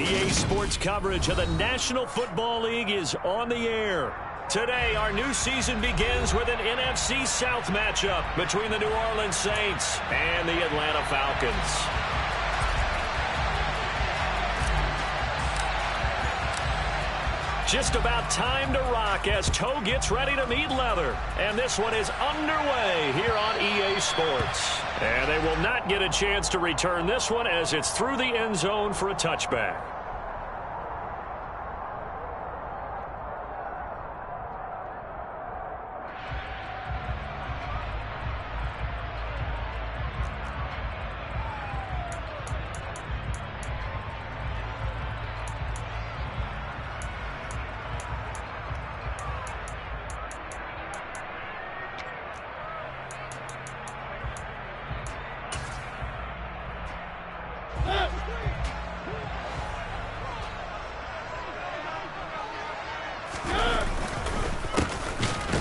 EA Sports coverage of the National Football League is on the air. Today, our new season begins with an NFC South matchup between the New Orleans Saints and the Atlanta Falcons. Just about time to rock as toe gets ready to meet leather. And this one is underway here on EA Sports. And they will not get a chance to return this one as it's through the end zone for a touchback.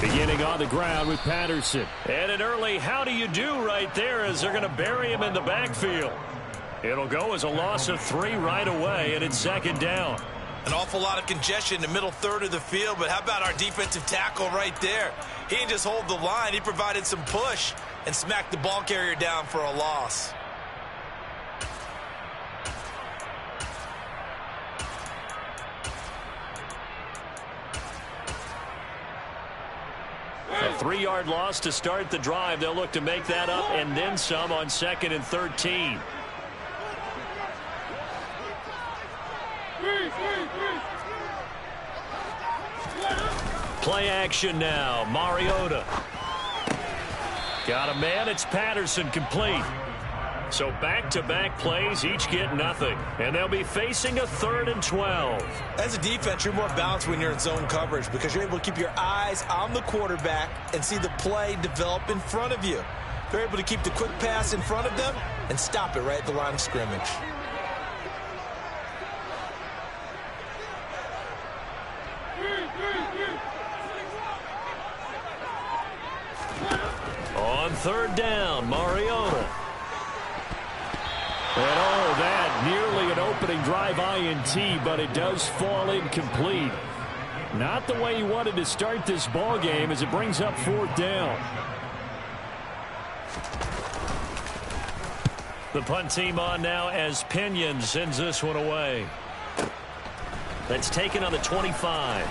Beginning on the ground with Patterson. And an early how do you do right there as they're going to bury him in the backfield. It'll go as a loss of 3 right away, and it's second down. An awful lot of congestion in the middle third of the field, but how about our defensive tackle right there? He didn't just hold the line. He provided some push and smacked the ball carrier down for a loss. A 3-yard loss to start the drive. They'll look to make that up and then some on 2nd and 13. Play action now. Mariota. Got a man. It's Patterson complete. So back-to-back plays, each get nothing. And they'll be facing a 3rd and 12. As a defense, you're more balanced when you're in zone coverage because you're able to keep your eyes on the quarterback and see the play develop in front of you. They're able to keep the quick pass in front of them and stop it right at the line of scrimmage. On 3rd down, Mariota. And oh, that nearly an opening drive INT, but it does fall incomplete. Not the way he wanted to start this ball game as it brings up 4th down. The punt team on now as Pinion sends this one away. That's taken on the 25.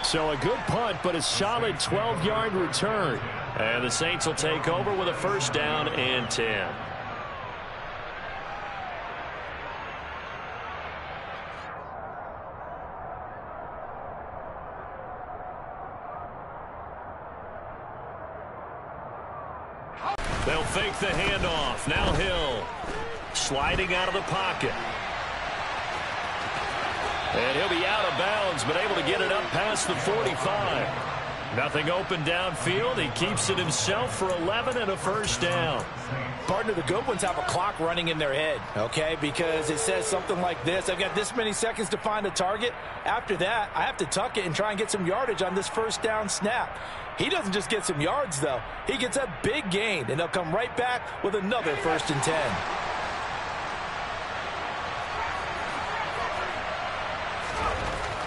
So a good punt, but a solid 12-yard return. And the Saints will take over with a 1st down and 10. They'll fake the handoff. Now Hill sliding out of the pocket. And he'll be out of bounds, but able to get it up past the 45. Nothing open downfield. He keeps it himself for 11 and a 1st down. Partner, the good ones have a clock running in their head, okay? Because it says something like this. I've got this many seconds to find a target. After that, I have to tuck it and try and get some yardage on this 1st down snap. He doesn't just get some yards, though. He gets a big gain, and they'll come right back with another 1st and 10.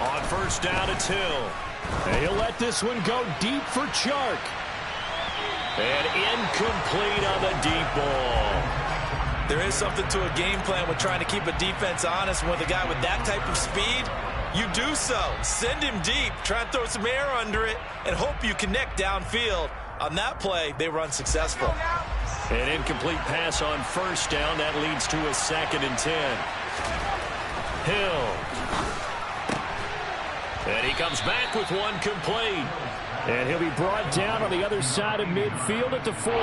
On 1st down, it's Hill. And he'll let this one go deep for Chark. And incomplete on the deep ball. There is something to a game plan with trying to keep a defense honest. With a guy with that type of speed, you do so. Send him deep, try and throw some air under it, and hope you connect downfield. On that play, they run successful. An incomplete pass on 1st down. That leads to a 2nd and 10. Hill. And he comes back with one complete. And he'll be brought down on the other side of midfield at the 43.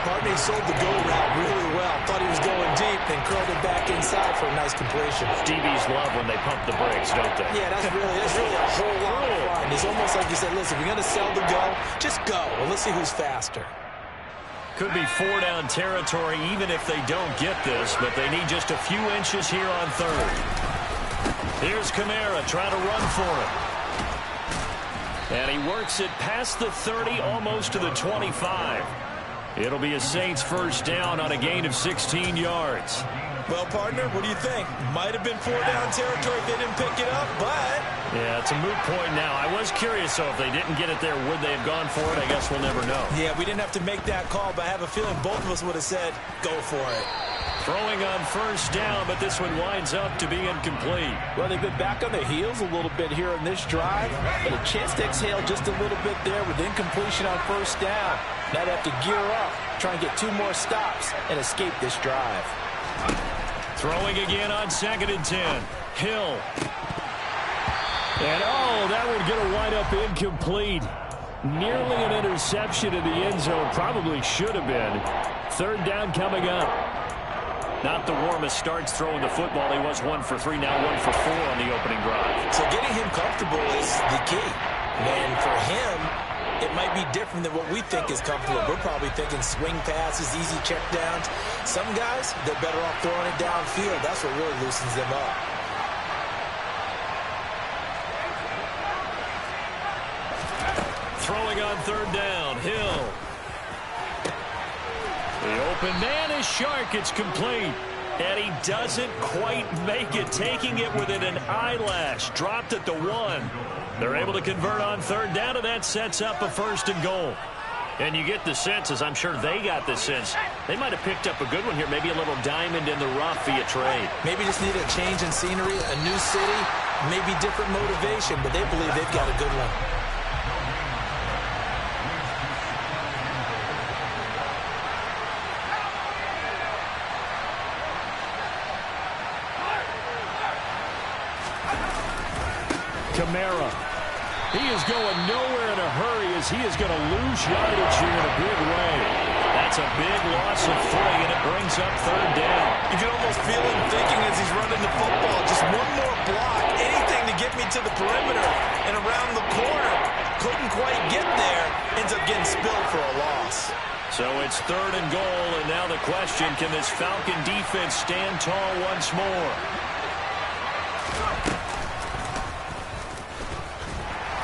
Partney sold the go route really well. Thought he was going deep, then curled it back inside for a nice completion. DBs love when they pump the brakes, don't they? Yeah, that's really a whole lot of fun. It's almost like you said, listen, if you're going to sell the go, just go. Well, let's see who's faster. Could be 4-down territory even if they don't get this, but they need just a few inches here on 3rd. Here's Kamara trying to run for it. And he works it past the 30, almost to the 25. It'll be a Saints first down on a gain of 16 yards. Well, partner, what do you think? Might have been 4-down territory if they didn't pick it up, but... Yeah, it's a moot point now. I was curious, though, if they didn't get it there, would they have gone for it? I guess we'll never know. Yeah, we didn't have to make that call, but I have a feeling both of us would have said, go for it. Throwing on first down, but this one winds up to be incomplete. Well, they've been back on their heels a little bit here in this drive, but a chance to exhale just a little bit there with incompletion on first down. Now they have to gear up, try and get 2 more stops, and escape this drive. Throwing again on 2nd and 10. Hill. And, that would get a wind up incomplete. Nearly an interception in the end zone. Probably should have been. 3rd down coming up. Not the warmest starts throwing the football. He was 1 for 3, now 1 for 4 on the opening drive. So getting him comfortable is the key. And for him, it might be different than what we think is comfortable. We're probably thinking swing passes, easy check downs. Some guys, they're better off throwing it downfield. That's what really loosens them up. Throwing on 3rd down. Hill. The open man is Shark. It's complete. And he doesn't quite make it, taking it within an eyelash. Dropped at the 1. They're able to convert on 3rd down, and that sets up a 1st and goal. And you get the sense, as I'm sure they got the sense, they might have picked up a good one here, maybe a little diamond in the rough via trade. Maybe just need a change in scenery, a new city, maybe different motivation, but they believe they've got a good one. Kamara. He is going nowhere in a hurry as he is going to lose yardage here in a big way. That's a big loss of 3, and it brings up 3rd down. You can almost feel him thinking as he's running the football, just one more block, anything to get me to the perimeter and around the corner. Couldn't quite get there, ends up getting spilled for a loss. So it's 3rd and goal, and now the question, can this Falcon defense stand tall once more?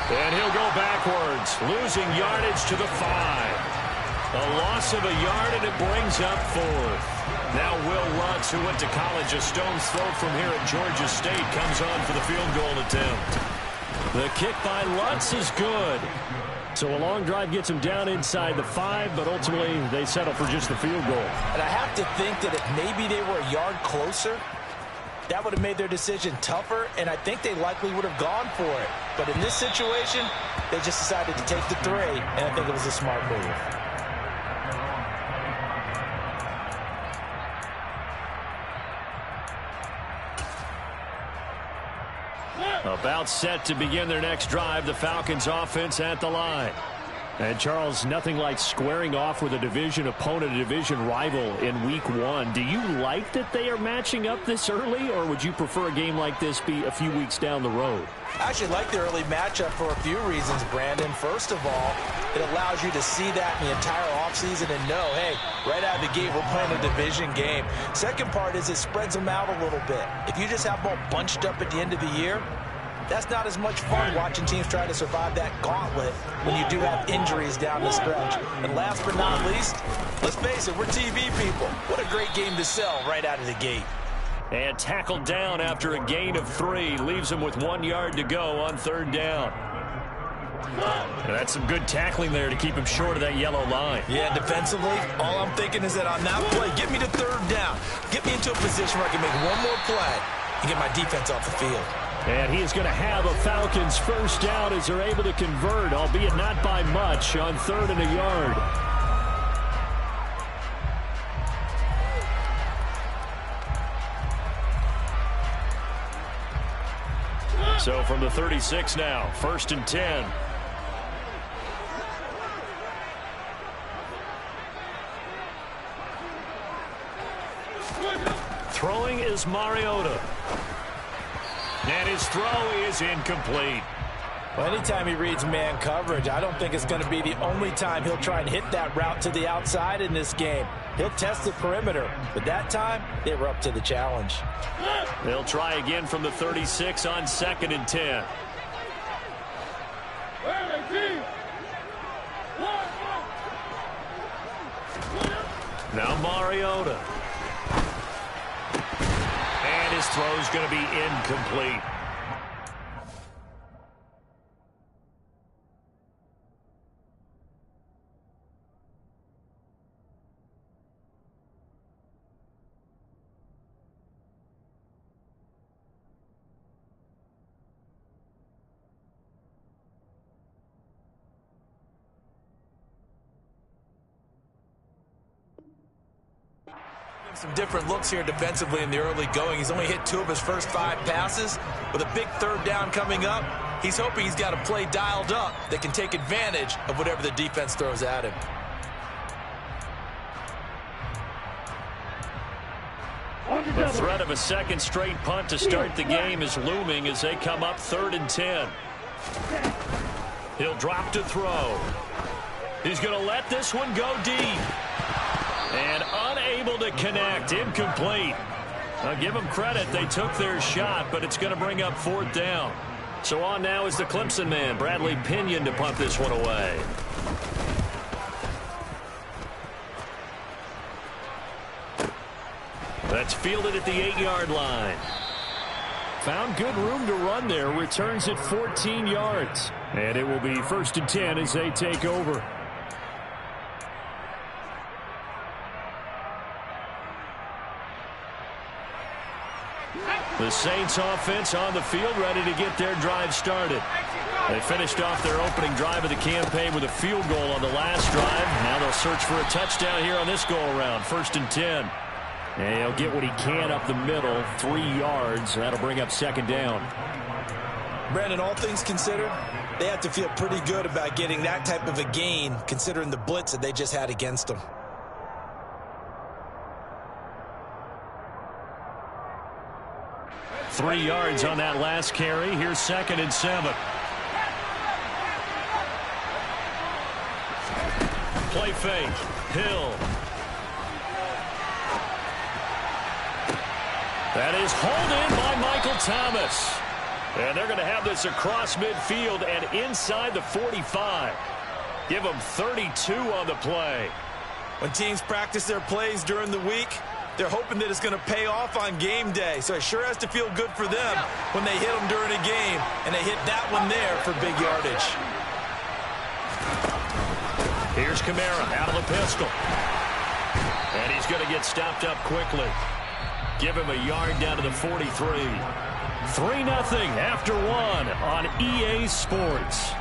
And he'll go backwards, losing yardage to the 5. A loss of a yard, and it brings up 4th. Now Will Lutz, who went to college a stone's throw from here at Georgia State, comes on for the field goal attempt. The kick by Lutz is good. So a long drive gets him down inside the 5, but ultimately they settle for just the field goal. And I have to think that if maybe they were a yard closer, that would have made their decision tougher, and I think they likely would have gone for it. But in this situation, they just decided to take the 3, and I think it was a smart move. About set to begin their next drive, the Falcons offense at the line. And Charles, nothing like squaring off with a division opponent, a division rival in week 1. Do you like that they are matching up this early, or would you prefer a game like this be a few weeks down the road? I actually like the early matchup for a few reasons, Brandon. First of all, it allows you to see that in the entire offseason and know, hey, right out of the gate, we're playing a division game. Second part is it spreads them out a little bit. If you just have them all bunched up at the end of the year, that's not as much fun watching teams try to survive that gauntlet when you do have injuries down the stretch. And last but not least, let's face it, we're TV people. What a great game to sell right out of the gate. And tackled down after a gain of 3. Leaves him with 1 yard to go on 3rd down. And that's some good tackling there to keep him short of that yellow line. Yeah, defensively, all I'm thinking is that on that play, get me to 3rd down. Get me into a position where I can make one more play and get my defense off the field. And he is going to have a Falcons first down as they're able to convert, albeit not by much, on 3rd and a yard. So from the 36 now, 1st and 10. Throwing is Mariota. And his throw is incomplete. Well, anytime he reads man coverage, I don't think it's going to be the only time he'll try and hit that route to the outside in this game. He'll test the perimeter, but that time, they were up to the challenge. They'll try again from the 36 on 2nd and 10. Now Mariota. And his throw's going to be incomplete. Some different looks here defensively in the early going. He's only hit 2 of his first 5 passes. With a big 3rd down coming up, he's hoping he's got a play dialed up that can take advantage of whatever the defense throws at him. The threat of a second straight punt to start the game is looming as they come up 3rd and 10. He'll drop to throw. He's going to let this one go deep. And unable to connect. Incomplete. I'll give them credit. They took their shot, but it's going to bring up 4th down. So on now is the Clemson man, Bradley Pinion, to punt this one away. That's fielded at the 8-yard line. Found good room to run there. Returns at 14 yards. And it will be 1st and 10 as they take over. The Saints offense on the field, ready to get their drive started. They finished off their opening drive of the campaign with a field goal on the last drive. Now they'll search for a touchdown here on this go-around. 1st and 10. And he'll get what he can up the middle, 3 yards. That'll bring up 2nd down. Brandon, all things considered, they have to feel pretty good about getting that type of a gain, considering the blitz that they just had against them. Three yards on that last carry. Here's 2nd and 7. Play fake. Hill. That is hauled in by Michael Thomas. And they're going to have this across midfield and inside the 45. Give them 32 on the play. When teams practice their plays during the week, they're hoping that it's going to pay off on game day. So it sure has to feel good for them when they hit them during a game. And they hit that one there for big yardage. Here's Kamara out of the pistol. And he's going to get stopped up quickly. Give him a yard down to the 43. 3-0 after 1 on EA Sports.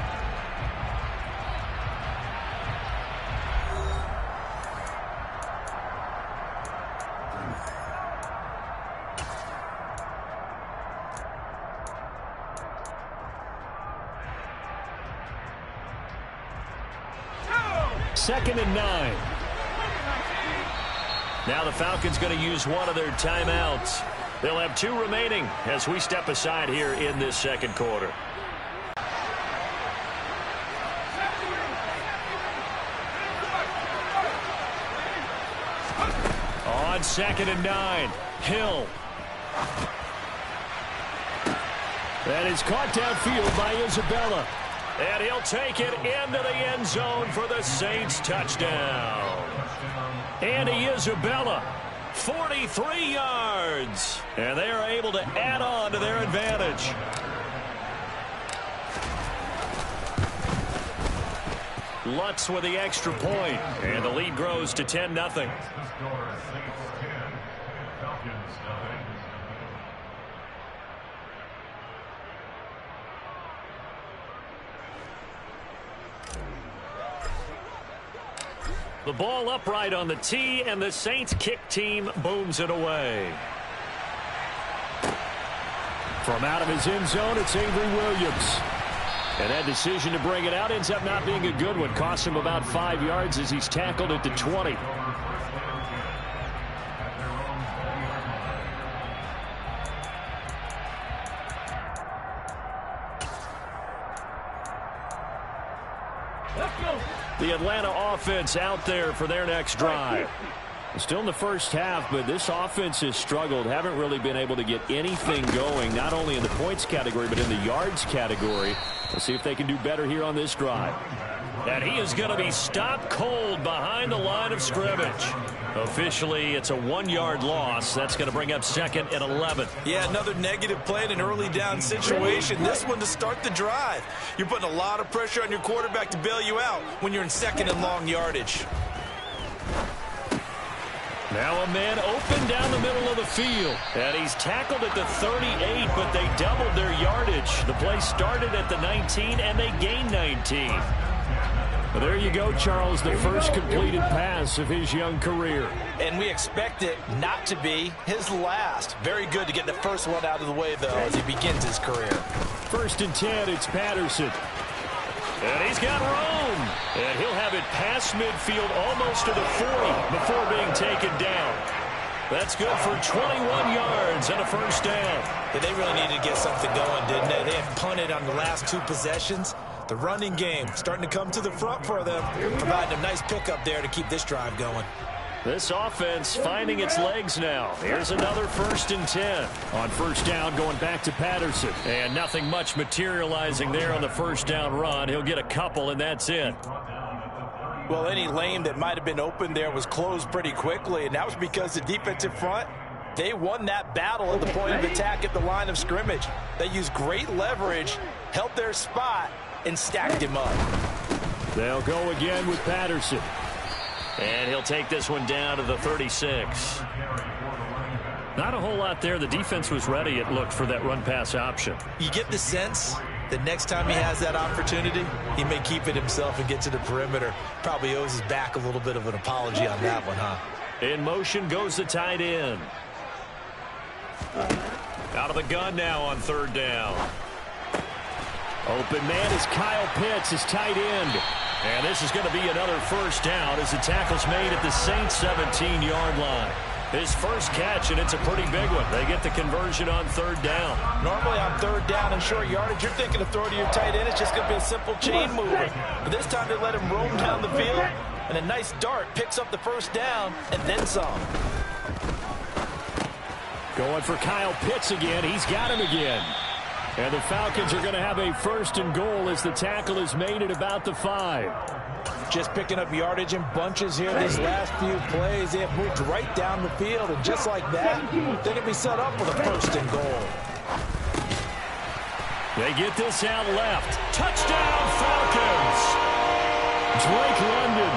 Second and 9. Now the Falcons going to use one of their timeouts. They'll have 2 remaining as we step aside here in this second quarter. On 2nd and 9, Hill. That is caught downfield by Isabella. And he'll take it into the end zone for the Saints touchdown. Andy Isabella, 43 yards. And they are able to add on to their advantage. Lutz with the extra point. And the lead grows to 10-0. The ball upright on the tee, and the Saints kick team booms it away. From out of his end zone, it's Avery Williams. And that decision to bring it out ends up not being a good one. Costs him about 5 yards as he's tackled at the 20. The Atlanta offense out there for their next drive. Still in the first half, but this offense has struggled. Haven't really been able to get anything going, not only in the points category, but in the yards category. Let's see if they can do better here on this drive. And he is going to be stopped cold behind the line of scrimmage. Officially, it's a 1-yard loss. That's going to bring up 2nd and 11. Yeah, another negative play in an early down situation. This one to start the drive. You're putting a lot of pressure on your quarterback to bail you out when you're in 2nd and long yardage. Now a man open down the middle of the field. And he's tackled at the 38, but they doubled their yardage. The play started at the 19, and they gained 19. Well, there you go, Charles, the first completed pass of his young career. And we expect it not to be his last. Very good to get the first one out of the way, though, as he begins his career. 1st and 10, it's Patterson. And he's got room. And he'll have it past midfield almost to the 40 before being taken down. That's good for 21 yards and a first down. Yeah, they really needed to get something going, didn't they? They have punted on the last 2 possessions. The running game starting to come to the front for them, providing a nice pickup there to keep this drive going. This offense finding its legs now. Here's another 1st and 10. On first down, going back to Patterson. And nothing much materializing there on the first down run. He'll get a couple, and that's it. Well, any lane that might have been open there was closed pretty quickly, and that was because the defensive front, they won that battle at the point of attack at the line of scrimmage. They used great leverage, held their spot, and stacked him up. They'll go again with Patterson. And he'll take this one down to the 36. Not a whole lot there. The defense was ready, it looked, for that run-pass option. You get the sense that next time he has that opportunity, he may keep it himself and get to the perimeter. Probably owes his back a little bit of an apology on that one, huh? In motion goes the tight end. Out of the gun now on 3rd down. Open man is Kyle Pitts, his tight end. And this is going to be another first down as the tackle's made at the Saints' 17-yard line. His first catch, and it's a pretty big one. They get the conversion on 3rd down. Normally on 3rd down and short yardage, you're thinking of throwing to your tight end. It's just going to be a simple chain mover. But this time they let him roam down the field, and a nice dart picks up the first down and then some. Going for Kyle Pitts again. He's got him again. And the Falcons are going to have a 1st and goal as the tackle is made at about the 5. Just picking up yardage in bunches here these last few plays. They have moved right down the field, and just like that, they're going to be set up with a 1st and goal. They get this out left. Touchdown, Falcons! Drake London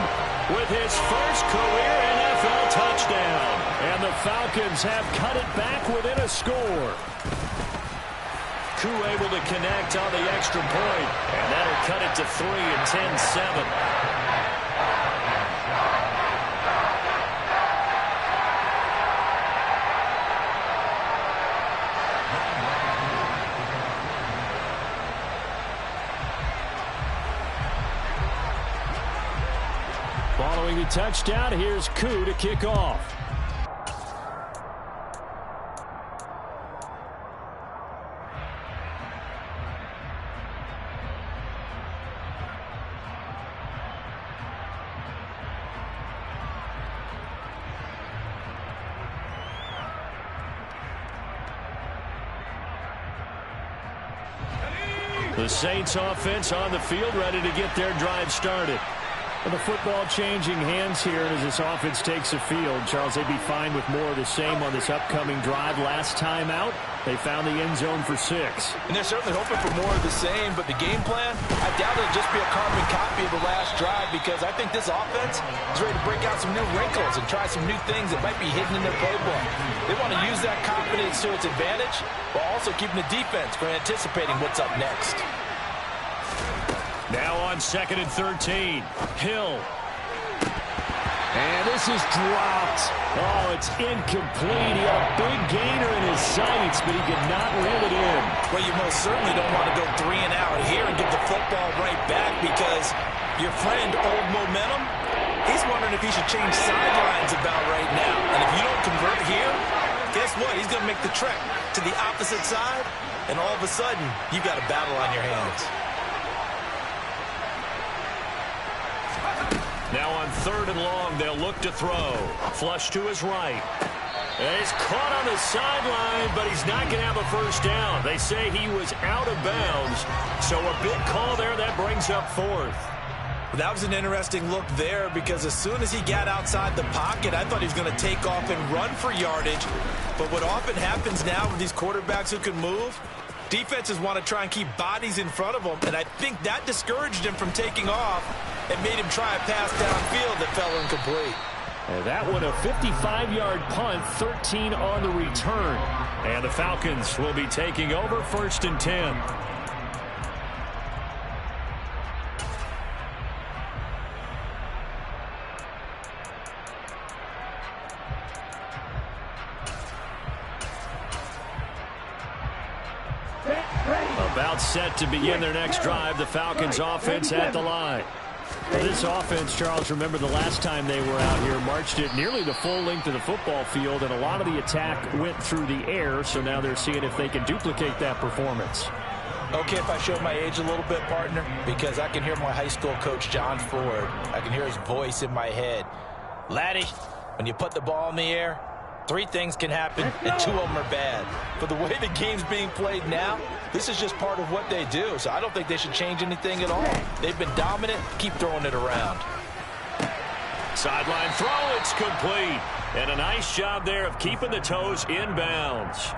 with his first career NFL touchdown. And the Falcons have cut it back within a score. Koo able to connect on the extra point, and that'll cut it to 3 and 10-7. Following the touchdown, here's Koo to kick off. The Saints offense on the field, ready to get their drive started. And the football changing hands here as this offense takes the field. Charles, they'd be fine with more of the same on this upcoming drive. Last time out, they found the end zone for 6. And they're certainly hoping for more of the same, but the game plan, I doubt it'll just be a carbon copy of the last drive, because I think this offense is ready to break out some new wrinkles and try some new things that might be hidden in their playbook. They want to use that confidence to its advantage, while also keeping the defense from anticipating what's up next. Now on 2nd and 13, Hill. And this is dropped. Oh, it's incomplete. He had a big gainer in his sights, but he could not reel it in. Well, you most certainly don't want to go 3 and out here and give the football right back, because your friend, Old Momentum, he's wondering if he should change sidelines about right now. And if you don't convert here, guess what? He's going to make the trek to the opposite side, and all of a sudden, you've got a battle on your hands. Now on 3rd and long, they'll look to throw. Flush to his right. And he's caught on the sideline, but he's not going to have a first down. They say he was out of bounds. So a big call there that brings up 4th. That was an interesting look there because as soon as he got outside the pocket, I thought he was going to take off and run for yardage. But what often happens now with these quarterbacks who can move, defenses want to try and keep bodies in front of them, and I think that discouraged him from taking off and made him try a pass downfield that fell incomplete. And that one a 55-yard punt, 13 on the return. And the Falcons will be taking over 1st and 10. About set to begin their next drive. The Falcons offense at the line. This offense, Charles, remember the last time they were out here, marched it nearly the full length of the football field, and a lot of the attack went through the air, so now they're seeing if they can duplicate that performance. Okay, if I show my age a little bit, partner, because I can hear my high school coach, John Ford. I can hear his voice in my head. Laddie, when you put the ball in the air, 3 things can happen, and 2 of them are bad. But the way the game's being played now, this is just part of what they do. So I don't think they should change anything at all. They've been dominant. Keep throwing it around. Sideline throw, it's complete. And a nice job there of keeping the toes in bounds.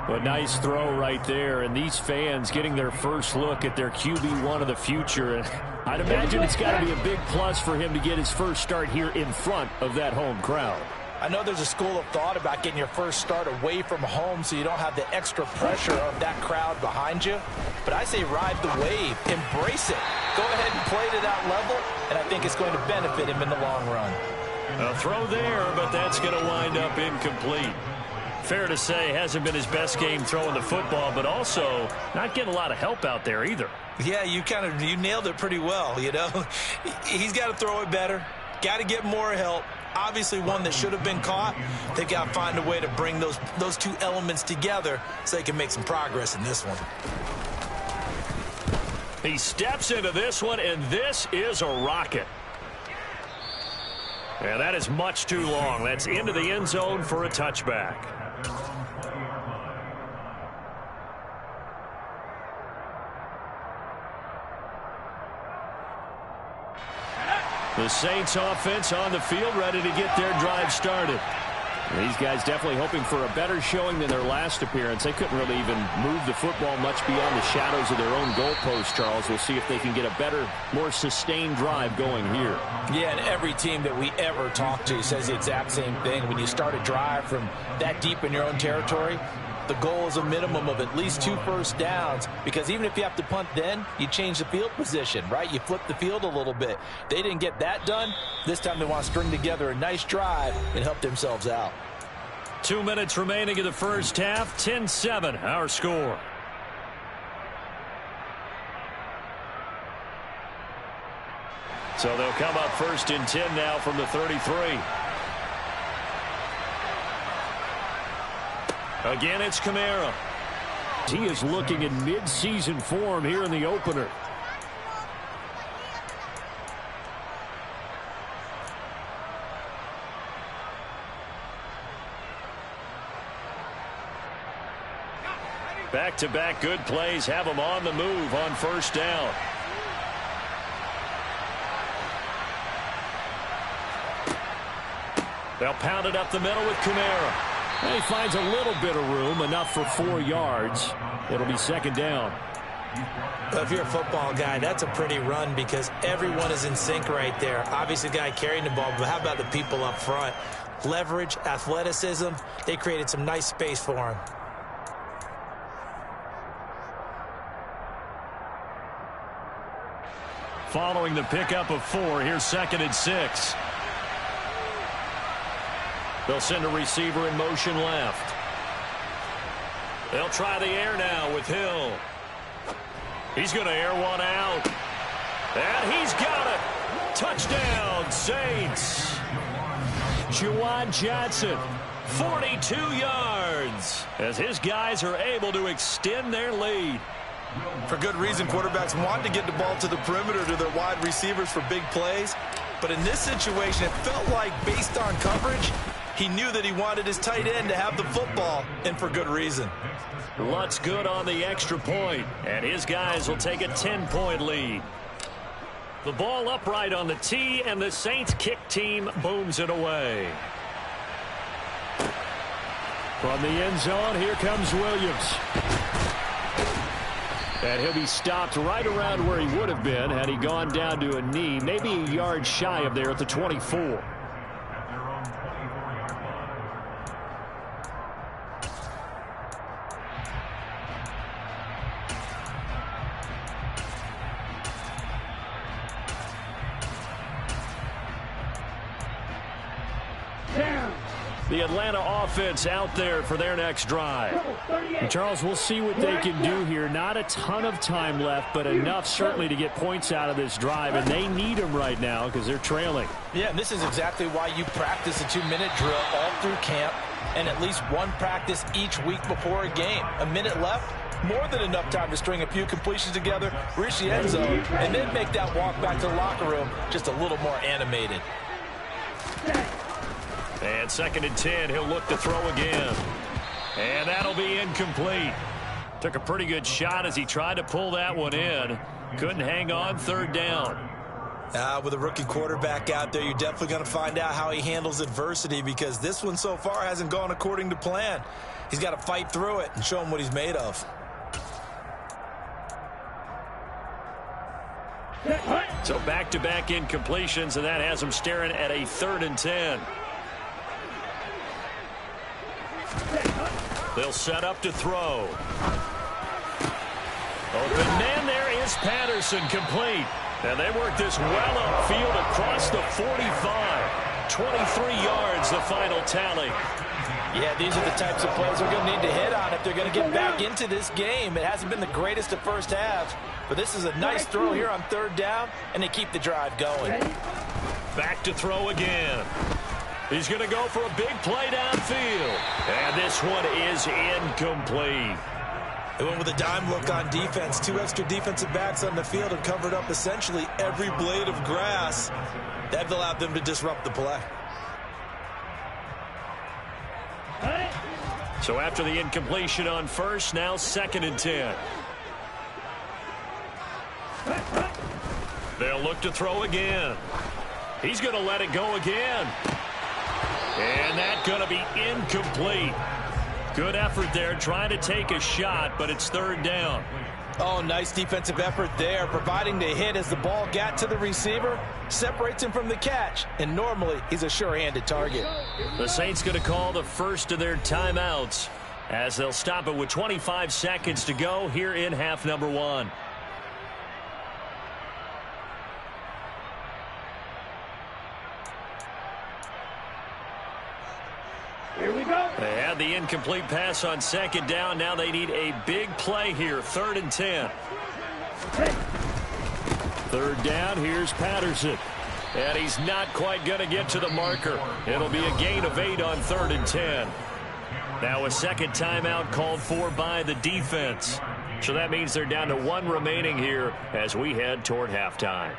A nice throw right there, and these fans getting their first look at their QB1 of the future. And I'd imagine it's got to be a big plus for him to get his first start here in front of that home crowd. I know there's a school of thought about getting your first start away from home so you don't have the extra pressure of that crowd behind you. But I say ride the wave. Embrace it. Go ahead and play to that level, and I think it's going to benefit him in the long run. A throw there, but that's going to wind up incomplete. Fair to say, hasn't been his best game throwing the football, but also not getting a lot of help out there either. Yeah, you nailed it pretty well, you know. He's got to throw it better. Got to get more help. Obviously one that should have been caught. They got to find a way to bring those 2 elements together so they can make some progress in this one. He steps into this one, and this is a rocket. Yeah, that is much too long. That's into the end zone for a touchback. The Saints offense on the field, ready to get their drive started. These guys definitely hoping for a better showing than their last appearance. They couldn't really even move the football much beyond the shadows of their own goalpost, Charles. We'll see if they can get a better, more sustained drive going here. Yeah, and every team that we ever talk to says the exact same thing. When you start a drive from that deep in your own territory, the goal is a minimum of at least 2 first downs, because even if you have to punt then, you change the field position, right? You flip the field a little bit. They didn't get that done. This time they want to string together a nice drive and help themselves out. 2 minutes remaining in the first half. 10-7, our score. So they'll come up 1st and 10 now from the 33. Again, it's Kamara. He is looking in mid-season form here in the opener. Back-to-back good plays have him on the move on 1st down. They'll pound it up the middle with Kamara. And he finds a little bit of room, enough for 4 yards. It'll be 2nd down. Well, if you're a football guy, that's a pretty run because everyone is in sync right there. Obviously, the guy carrying the ball, but how about the people up front? Leverage, athleticism, they created some nice space for him. Following the pickup of 4, here's 2nd and 6. They'll send a receiver in motion left. They'll try the air now with Hill. He's going to air one out. And he's got it. Touchdown, Saints. Juwan Johnson, 42 yards, as his guys are able to extend their lead. For good reason, quarterbacks want to get the ball to the perimeter to their wide receivers for big plays. But in this situation, it felt like based on coverage, he knew that he wanted his tight end to have the football, and for good reason. Lutz good on the extra point, and his guys will take a 10-point lead. The ball upright on the tee, and the Saints kick team booms it away. From the end zone, here comes Williams. And he'll be stopped right around where he would have been had he gone down to a knee, maybe a yard shy of there at the 24. The Atlanta offense out there for their next drive. And Charles, we'll see what they can do here. Not a ton of time left, but enough certainly to get points out of this drive, and they need them right now because they're trailing. Yeah, and this is exactly why you practice a 2-minute drill all through camp and at least one practice each week before a game. A minute left, more than enough time to string a few completions together, reach the end zone, and then make that walk back to the locker room just a little more animated. And 2nd and 10, he'll look to throw again. And that'll be incomplete. Took a pretty good shot as he tried to pull that one in. Couldn't hang on, 3rd down. With a rookie quarterback out there, you're definitely going to find out how he handles adversity, because this one so far hasn't gone according to plan. He's got to fight through it and show him what he's made of. So back-to-back incompletions, and that has him staring at a 3rd and 10. They'll set up to throw. Open man, there is Patterson, complete. And they work this well upfield across the 45. 23 yards, the final tally. Yeah, these are the types of plays they're going to need to hit on if they're going to get back into this game. It hasn't been the greatest of first halves, but this is a nice throw here on 3rd down, and they keep the drive going. Back to throw again. He's going to go for a big play downfield. And this one is incomplete. They went with a dime look on defense. 2 extra defensive backs on the field and covered up essentially every blade of grass. That allowed them to disrupt the play. So after the incompletion on 1st, now 2nd and 10. They'll look to throw again. He's going to let it go again. And that's going to be incomplete. Good effort there, trying to take a shot, but it's 3rd down. Oh, nice defensive effort there, providing the hit as the ball got to the receiver, separates him from the catch, and normally he's a sure-handed target. The Saints going to call the first of their timeouts as they'll stop it with 25 seconds to go here in half number 1. Here we go. They had the incomplete pass on 2nd down. Now they need a big play here. 3rd and 10. 3rd down. Here's Patterson. And he's not quite going to get to the marker. It'll be a gain of 8 on 3rd and 10. Now a second timeout called for by the defense. So that means they're down to 1 remaining here as we head toward halftime.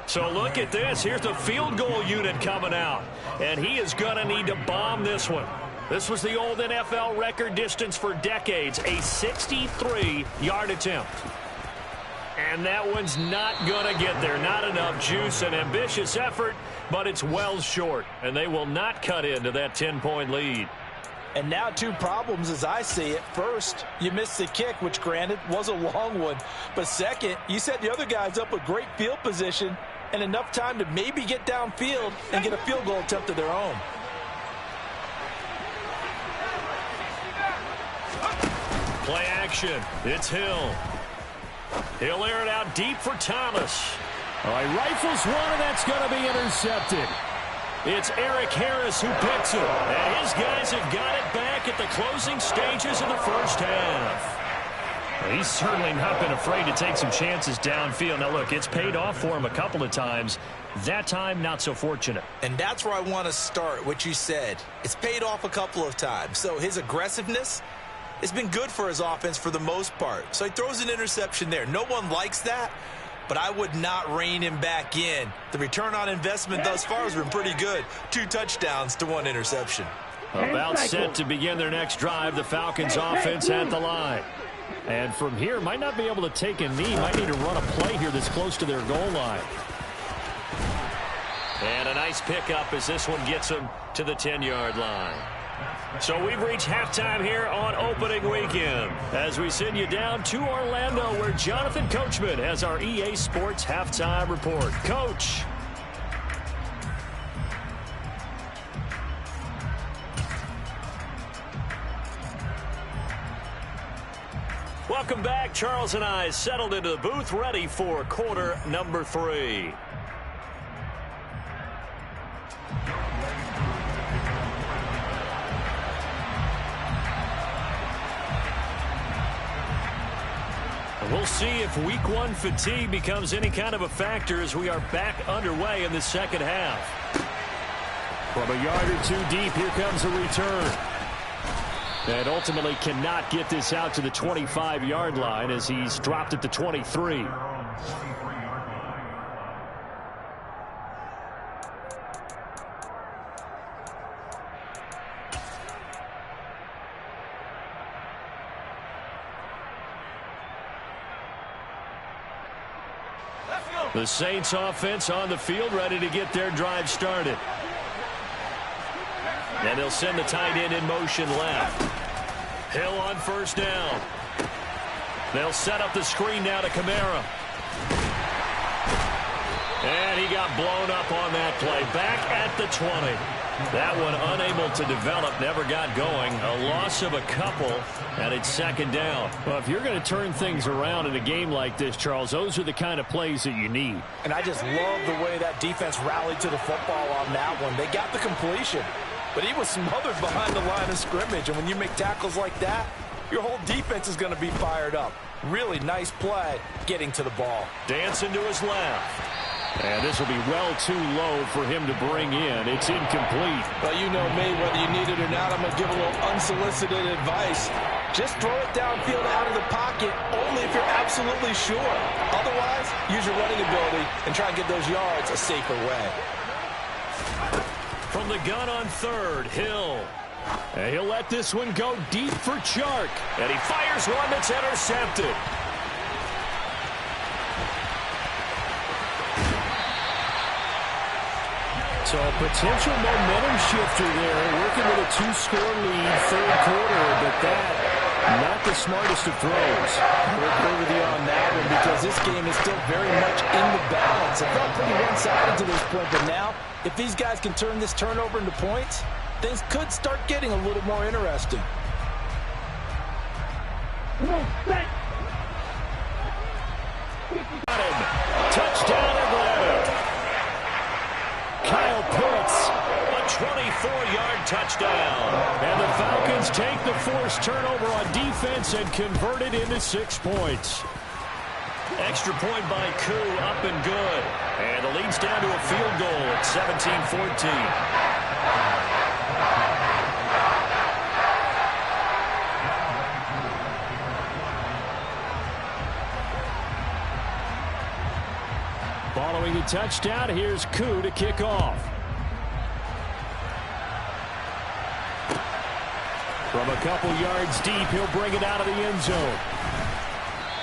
So look at this. Here's the field goal unit coming out. And he is going to need to bomb this one. This was the old NFL record distance for decades, a 63-yard attempt. And that one's not going to get there. Not enough juice. An ambitious effort, but it's well short. And they will not cut into that 10-point lead. And now 2 problems as I see it. First, you missed the kick, which granted was a long one. But second, you set the other guys up with great field position and enough time to maybe get downfield and get a field goal attempt of their own. Play action. It's Hill. He'll air it out deep for Thomas. All right, rifles one, and that's going to be intercepted. It's Eric Harris who picks it. And his guys have got it back at the closing stages of the first half. Well, he's certainly not been afraid to take some chances downfield. Now, look, it's paid off for him a couple of times. That time, not so fortunate. And that's where I want to start, what you said. It's paid off a couple of times. So his aggressiveness has been good for his offense for the most part. So he throws an interception there. No one likes that. but I would not rein him back in. The return on investment thus far has been pretty good. 2 touchdowns to 1 interception. About set to begin their next drive, the Falcons offense at the line. And from here, might not be able to take a knee. Might need to run a play here that's close to their goal line. And a nice pickup as this one gets them to the 10-yard line. So we've reached halftime here on opening weekend as we send you down to Orlando where Jonathan Coachman has our EA Sports halftime report. Coach. Welcome back. Charles and I settled into the booth ready for quarter number 3. We'll see if week 1 fatigue becomes any kind of a factor as we are back underway in the second half. From a yard or 2 deep, here comes a return. And ultimately cannot get this out to the 25-yard line as he's dropped at the 23. The Saints offense on the field ready to get their drive started. And they'll send the tight end in motion left. Hill on first down. They'll set up the screen now to Kamara. And he got blown up on that play. Back at the 20. That one unable to develop, never got going. A loss of a couple, and it's second down. Well, if you're going to turn things around in a game like this, Charles, those are the kind of plays that you need. And I just love the way that defense rallied to the football on that one. They got the completion, but he was smothered behind the line of scrimmage. And when you make tackles like that, your whole defense is going to be fired up. Really nice play getting to the ball. Dancing to his left. And this will be well too low for him to bring in. It's incomplete. Well, you know me, whether you need it or not, I'm going to give a little unsolicited advice. Just throw it downfield out of the pocket, only if you're absolutely sure. Otherwise, use your running ability and try and get those yards a safer way. From the gun on third, Hill. And he'll let this one go deep for Chark. And he fires one that's intercepted. So a potential momentum shifter there, working with a 2-score lead, third quarter, but that, not the smartest of throws. We'll agree with you on that one because this game is still very much in the balance. It felt pretty one-sided to this point, but now, if these guys can turn this turnover into points, things could start getting a little more interesting. Touchdown, Atlanta. Kyle Pitts, a 24-yard touchdown. And the Falcons take the forced turnover on defense and convert it into 6 points. Extra point by Koo, up and good. And the lead's down to a field goal at 17-14. Following the touchdown, here's Koo to kick off. From a couple yards deep, he'll bring it out of the end zone.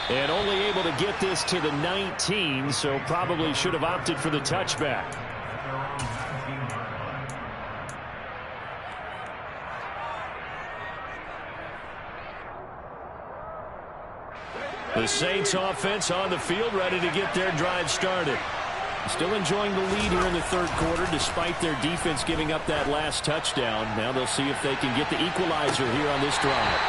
And only able to get this to the 19, so probably should have opted for the touchback. The Saints offense on the field ready to get their drive started. Still enjoying the lead here in the third quarter despite their defense giving up that last touchdown. Now they'll see if they can get the equalizer here on this drive.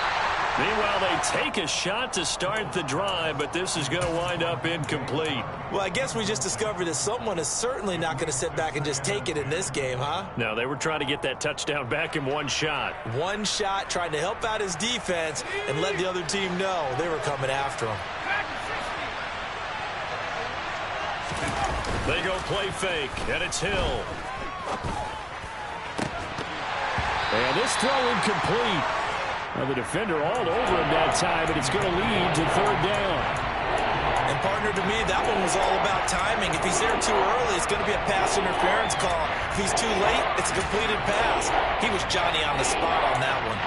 Meanwhile, they take a shot to start the drive, but this is going to wind up incomplete. Well, I guess we just discovered that someone is certainly not going to sit back and just take it in this game, huh? No, they were trying to get that touchdown back in one shot. One shot, trying to help out his defense and let the other team know they were coming after him. They go play fake, and it's Hill. And this throw incomplete. Now the defender all over him that time, but it's going to lead to third down. And partner, to me, that one was all about timing. If he's there too early, it's going to be a pass interference call. If he's too late, it's a completed pass. He was Johnny on the spot on that one.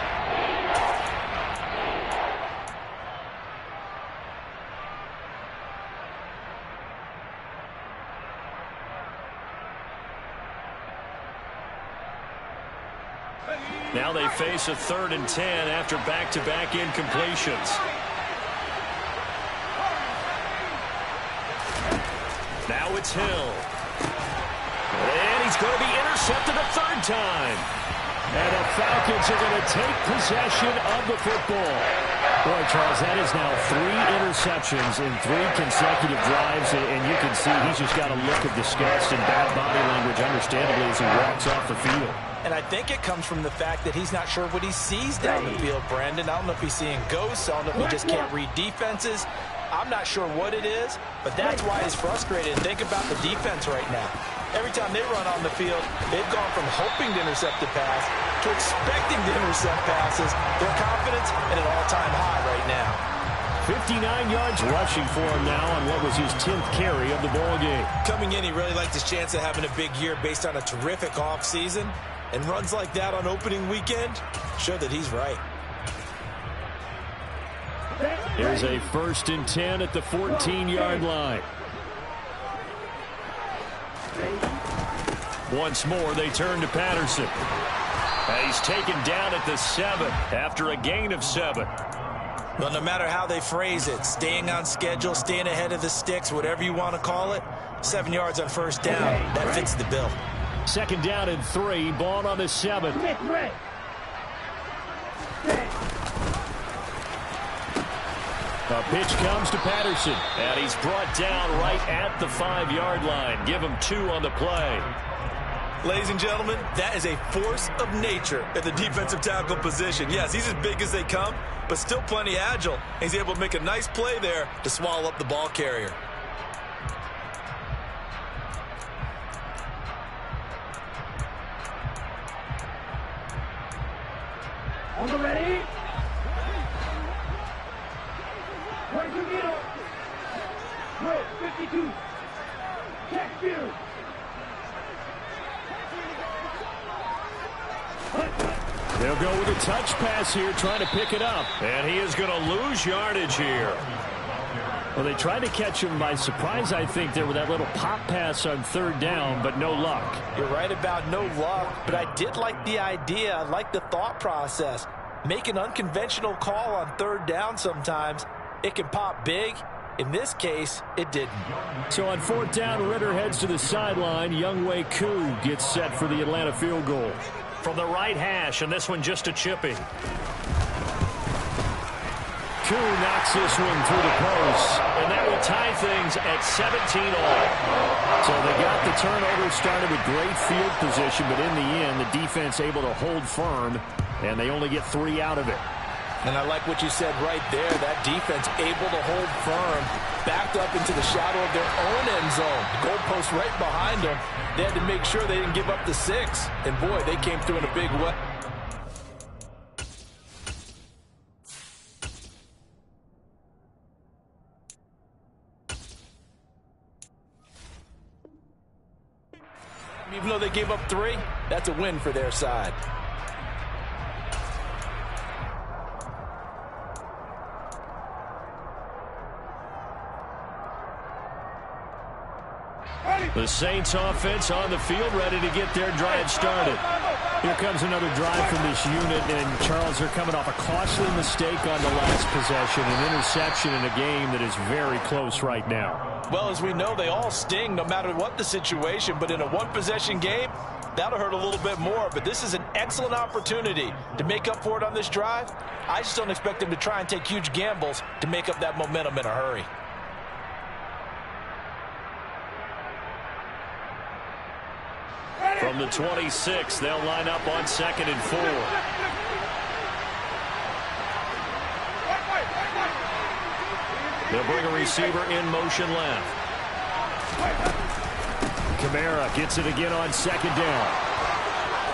Now they face a 3rd and 10 after back-to-back incompletions. Now it's Hill. And he's going to be intercepted a 3rd time. And the Falcons are going to take possession of the football. Boy, Charles, that is now 3 interceptions in 3 consecutive drives, and you can see he's just got a look of disgust and bad body language, understandably, as he walks off the field. And I think it comes from the fact that he's not sure what he sees down the field, Brandon. I don't know if he's seeing ghosts. I don't know if he just can't read defenses. I'm not sure what it is, but that's why he's frustrated. Think about the defense right now. Every time they run on the field, they've gone from hoping to intercept the pass to expecting to intercept passes. Their confidence at an all-time high right now. 59 yards rushing for him now on what was his 10th carry of the ball game. Coming in, he really liked his chance of having a big year based on a terrific offseason. And runs like that on opening weekend show that he's right. Here's a 1st and 10 at the 14-yard line. Once more, they turn to Patterson. He's taken down at the 7 after a gain of 7. Well, no matter how they phrase it, staying on schedule, staying ahead of the sticks, whatever you want to call it, 7 yards on 1st down, that fits the bill. 2nd down and 3, ball on the 7. A pitch comes to Patterson, and he's brought down right at the 5-yard line. Give him 2 on the play. Ladies and gentlemen, that is a force of nature at the defensive tackle position. Yes, he's as big as they come, but still plenty agile. He's able to make a nice play there to swallow up the ball carrier. On the ready. 52. Check field. They'll go with a touch pass here, trying to pick it up. And he is going to lose yardage here. Well, they tried to catch him by surprise, I think, there with that little pop pass on 3rd down, but no luck. You're right about no luck, but I did like the idea. I like the thought process. Make an unconventional call on 3rd down sometimes. It can pop big. In this case, it didn't. So on 4th down, Ritter heads to the sideline. Younghoe Koo gets set for the Atlanta field goal. From the right hash, and this one just a chipping. Koo knocks this one through the post, and that will tie things at 17-all. So they got the turnover started with great field position, but in the end, the defense able to hold firm, and they only get 3 out of it. And I like what you said right there. That defense able to hold firm, backed up into the shadow of their own end zone. The goalpost right behind them. They had to make sure they didn't give up the 6. And boy, they came through in a big way. Even though they gave up 3, that's a win for their side. The Saints offense on the field, ready to get their drive started. Here comes another drive from this unit, and Charles, they're coming off a costly mistake on the last possession, an interception in a game that is very close right now. Well, as we know, they all sting no matter what the situation, but in a one-possession game, that'll hurt a little bit more. But this is an excellent opportunity to make up for it on this drive. I just don't expect them to try and take huge gambles to make up that momentum in a hurry. From the 26, they'll line up on 2nd and 4. They'll bring a receiver in motion left. Kamara gets it again on 2nd down.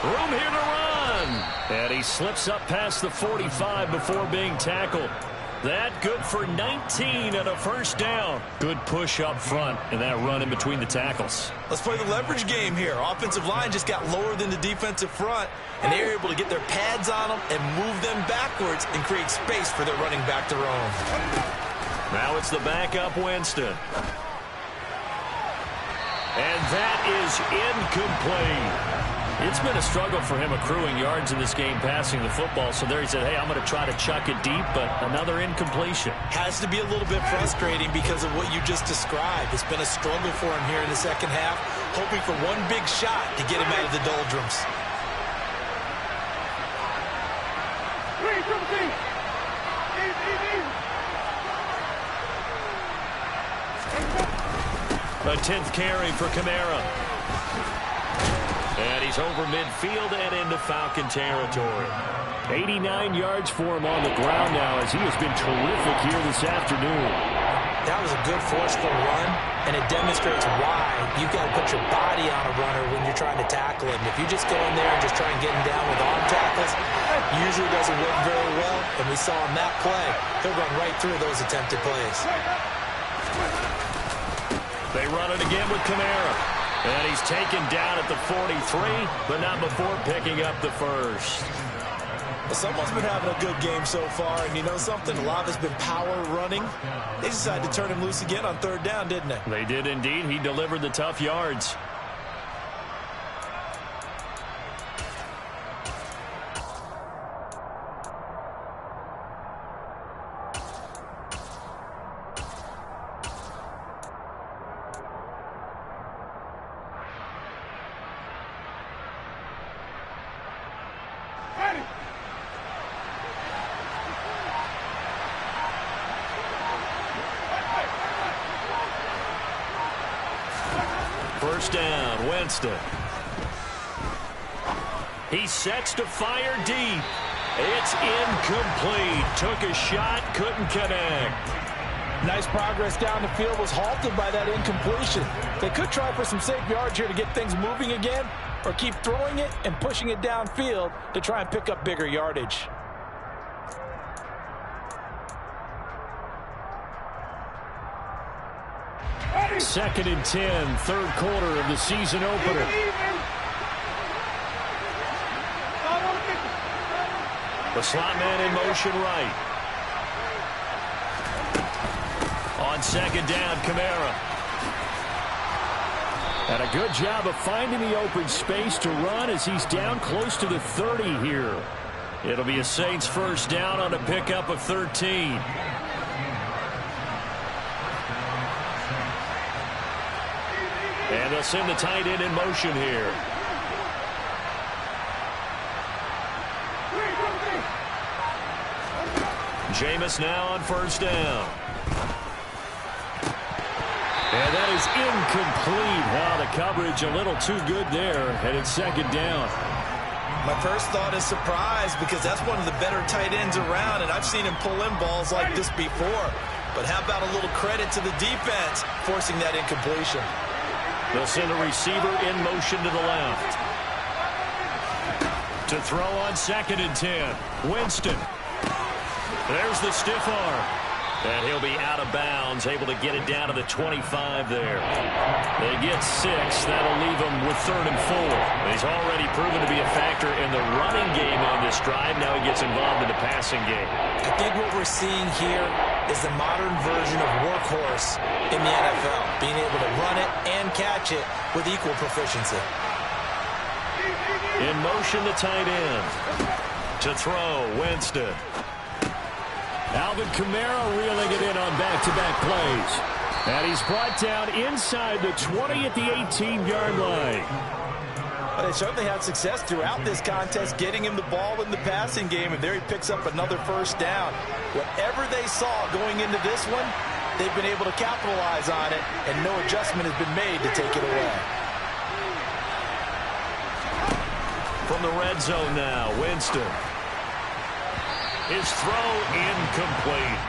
Room here to run. And he slips up past the 45 before being tackled. That good for 19 and a first down. Good push up front and that run in between the tackles. Let's play the leverage game here. Offensive line just got lower than the defensive front, and they were able to get their pads on them and move them backwards and create space for their running back to roam. Now it's the backup Winston. And that is incomplete. It's been a struggle for him accruing yards in this game passing the football. So there he said, hey, I'm going to try to chuck it deep, but another incompletion. Has to be a little bit frustrating because of what you just described. It's been a struggle for him here in the second half, hoping for one big shot to get him out of the doldrums. A 10th carry for Kamara. And he's over midfield and into Falcon territory. 89 yards for him on the ground now as he has been terrific here this afternoon. That was a good forceful run, and it demonstrates why you've got to put your body on a runner when you're trying to tackle him. If you just go in there and just try and get him down with arm tackles, usually doesn't work very well. And we saw on that play, he'll run right through those attempted plays. They run it again with Kamara. And he's taken down at the 43, but not before picking up the first. Well, someone's been having a good game so far, and you know something? A lot has been power running. They decided to turn him loose again on third down, didn't they? They did indeed. He delivered the tough yards. First down, Winston. He sets to fire deep. It's incomplete. Took a shot, couldn't connect. Nice progress down the field, was halted by that incompletion. They could try for some safe yards here to get things moving again, or keep throwing it and pushing it downfield to try and pick up bigger yardage. Second and 10, third quarter of the season opener. The slot man in motion right. On second down, Kamara. And a good job of finding the open space to run as he's down close to the 30 here. It'll be a Saints first down on a pickup of 13. And they'll send the tight end in motion here. Jameis now on first down. And that is incomplete. Wow, the coverage a little too good there. And it's second down. My first thought is surprise because that's one of the better tight ends around, and I've seen him pull in balls like this before. But how about a little credit to the defense forcing that incompletion? They'll send a receiver in motion to the left. To throw on second and 10. Winston. There's the stiff arm. And he'll be out of bounds, able to get it down to the 25 there. They get 6. That'll leave him with third and 4. He's already proven to be a factor in the running game on this drive. Now he gets involved in the passing game. I think what we're seeing here is the modern version of workhorse in the NFL, being able to run it and catch it with equal proficiency. In motion, the tight end. To throw, Winston. Alvin Kamara reeling it in on back-to-back plays. And he's brought down inside the 20 at the 18-yard line. Well, they certainly had success throughout this contest getting him the ball in the passing game, and there he picks up another first down. Whatever they saw going into this one, they've been able to capitalize on it, and no adjustment has been made to take it away. From the red zone now, Winston. His throw incomplete.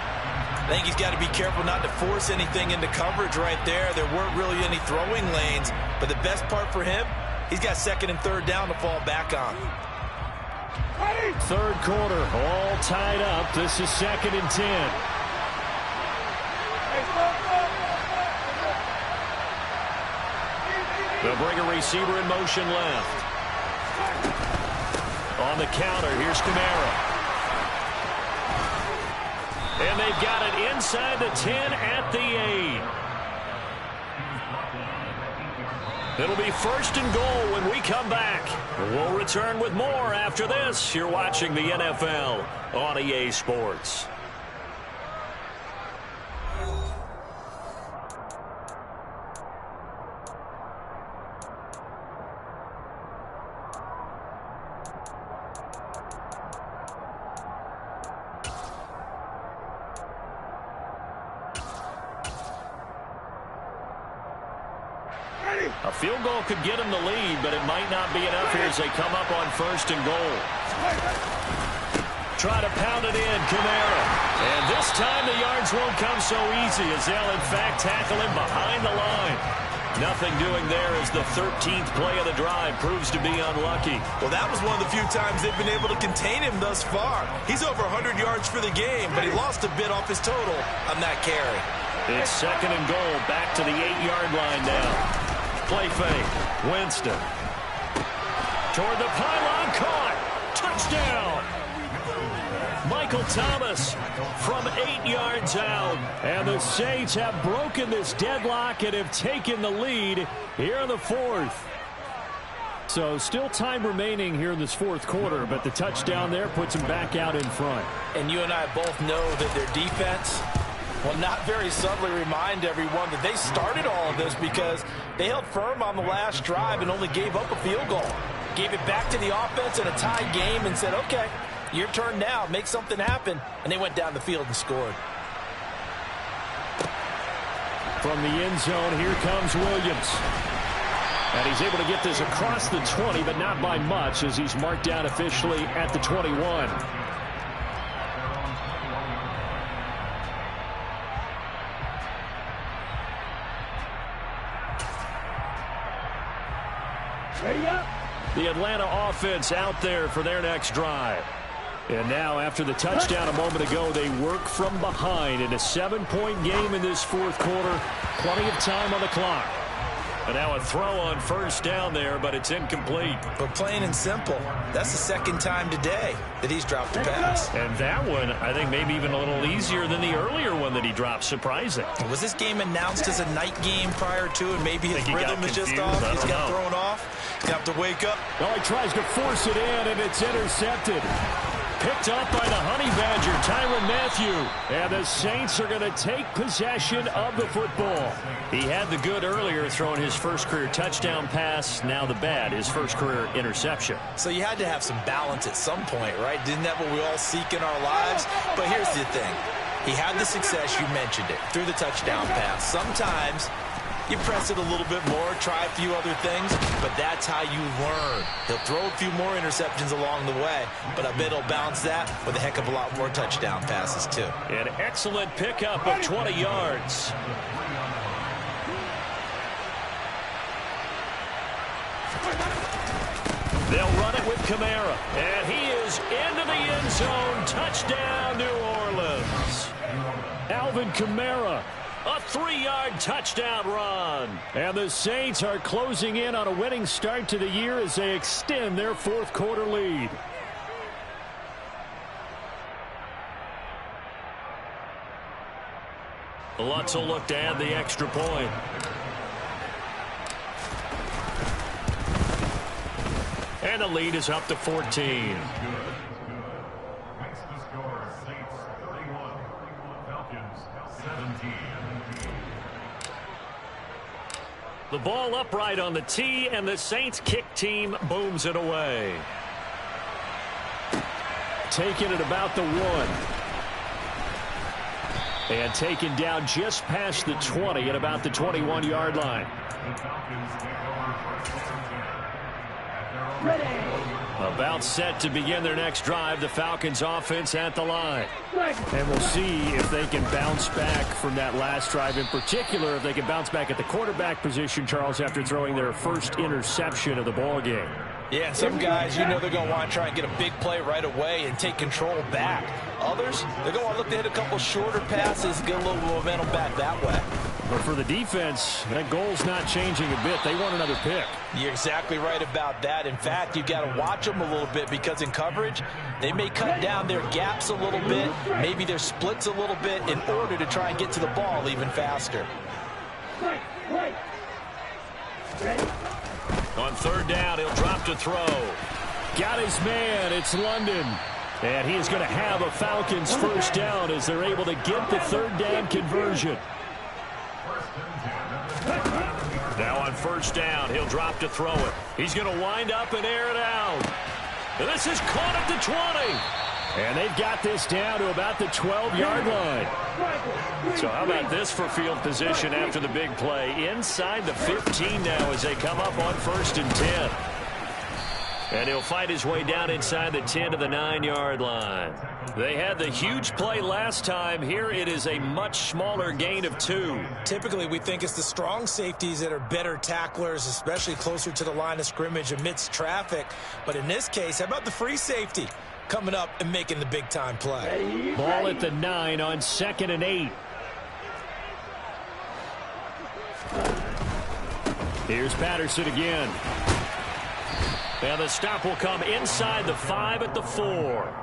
I think he's got to be careful not to force anything into coverage right there. There weren't really any throwing lanes, but the best part for him, he's got second and third down to fall back on. Third quarter, all tied up. This is 2nd and 10. They'll bring a receiver in motion left. On the counter, here's Kamara. And they've got it inside the 10 at the 8. It'll be 1st and goal when we come back. We'll return with more after this. You're watching the NFL on EA Sports. A field goal could get them the lead, but it might not be enough here as they come up on 1st and goal. Try to pound it in, Kamara. And this time the yards won't come so easy as they'll, in fact, tackle him behind the line. Nothing doing there as the 13th play of the drive proves to be unlucky. Well, that was one of the few times they've been able to contain him thus far. He's over 100 yards for the game, but he lost a bit off his total on that carry. It's 2nd and goal, back to the 8-yard line now. Play fake. Winston. Toward the pylon. Caught. Touchdown. Michael Thomas from 8 yards out. And the Saints have broken this deadlock and have taken the lead here in the 4th. So still time remaining here in this 4th quarter, but the touchdown there puts them back out in front. And you and I both know that their defense will not very subtly remind everyone that they started all of this because they held firm on the last drive and only gave up a field goal. Gave it back to the offense in a tied game and said, okay, your turn now, make something happen. And they went down the field and scored. From the end zone, here comes Williams. And he's able to get this across the 20, but not by much as he's marked down officially at the 21. The Atlanta offense out there for their next drive. And now after the touchdown a moment ago, they work from behind in a 7-point game in this 4th quarter. Plenty of time on the clock. And now a throw on 1st down there, but it's incomplete. But plain and simple, that's the 2nd time today that he's dropped a pass. And that one, I think, maybe even a little easier than the earlier one that he dropped. Surprising. Was this game announced as a night game prior to, and maybe his rhythm is just off? He's got thrown off. He's got to wake up. Well, he tries to force it in, and it's intercepted. Picked up by the Honey Badger, Tyrann Mathieu. And the Saints are going to take possession of the football. He had the good earlier, throwing his first career touchdown pass. Now the bad, his first career interception. So you had to have some balance at some point, right? Didn't that what we all seek in our lives? But here's the thing. He had the success, you mentioned it, through the touchdown pass. Sometimes you press it a little bit more, try a few other things, but that's how you learn. He'll throw a few more interceptions along the way, but I bet he'll balance that with a heck of a lot more touchdown passes, too. An excellent pickup of 20 yards. They'll run it with Kamara, and he is into the end zone. Touchdown, New Orleans. Alvin Kamara. A 3-yard touchdown run. And the Saints are closing in on a winning start to the year as they extend their 4th quarter lead. Lutz will look to add the extra point. And the lead is up to 14. The ball upright on the tee, and the Saints kick team booms it away. Taken at about the 1. And taken down just past the 20 at about the 21-yard line. About set to begin their next drive. The Falcons offense at the line. And we'll see if they can bounce back from that last drive. In particular, if they can bounce back at the quarterback position, Charles, after throwing their first interception of the ball game. Yeah, and some guys, you know they're going to want to try and get a big play right away and take control back. Others, they're going to want to look to hit a couple shorter passes, get a little momentum back that way. But for the defense, that goal's not changing a bit. They want another pick. You're exactly right about that. In fact, you've got to watch them a little bit because in coverage, they may cut down their gaps a little bit, maybe their splits a little bit in order to try and get to the ball even faster. On third down, he'll drop to throw. Got his man. It's London. And he is going to have a Falcons first down as they're able to get the third down conversion. Now on first down, he'll drop to throw it. He's going to wind up and air it out. And this is caught at the 20. And they've got this down to about the 12-yard line. So how about this for field position after the big play? Inside the 15 now as they come up on first and 10. And he'll fight his way down inside the 10 to the 9-yard line. They had the huge play last time. Here it is a much smaller gain of 2. Typically, we think it's the strong safeties that are better tacklers, especially closer to the line of scrimmage amidst traffic. But in this case, how about the free safety coming up and making the big-time play? Ball at the 9 on 2nd and 8. Here's Patterson again. And the stop will come inside the 5 at the 4.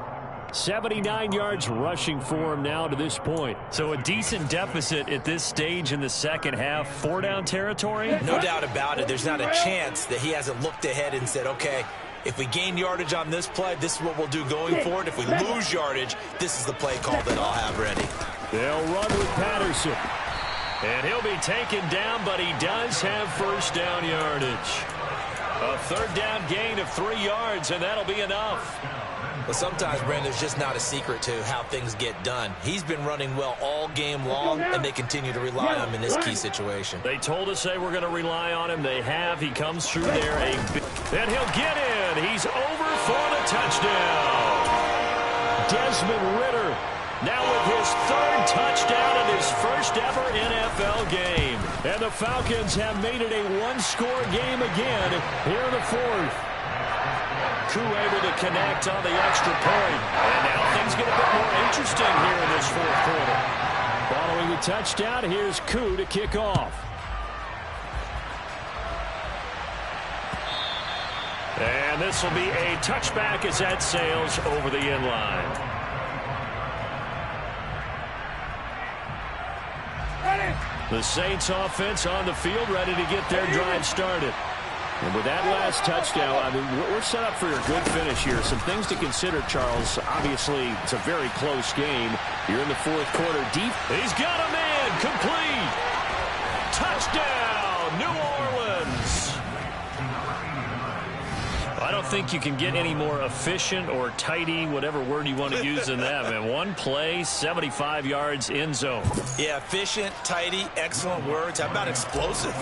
79 yards rushing for him now to this point. So a decent deficit at this stage in the second half. 4-down territory? No doubt about it. There's not a chance that he hasn't looked ahead and said, okay, if we gain yardage on this play, this is what we'll do going forward. If we lose yardage, this is the play call that I'll have ready. They'll run with Patterson. And he'll be taken down, but he does have first down yardage. A third down gain of 3 yards, and that'll be enough. Well, sometimes, Brandon, there's just not a secret to how things get done. He's been running well all game long, and they continue to rely on him in this key situation. They told us they were going to rely on him. They have. He comes through there. And he'll get in. He's over for the touchdown. Desmond Ridder now with his 3rd touchdown in his first ever NFL game. And the Falcons have made it a one-score game again here in the 4th. Koo able to connect on the extra point. And now things get a bit more interesting here in this 4th quarter. Following the touchdown, here's Koo to kick off. And this will be a touchback as that sails over the end line. The Saints offense on the field ready to get their drive started. And with that last touchdown, I mean, we're set up for a good finish here. Some things to consider, Charles. Obviously, it's a very close game. You're in the 4th quarter deep. He's got a man complete. Touchdown, New Orleans. I don't think you can get any more efficient or tidy, whatever word you want to use in that, man. One play, 75 yards, end zone. Yeah, efficient, tidy, excellent words. How about explosive?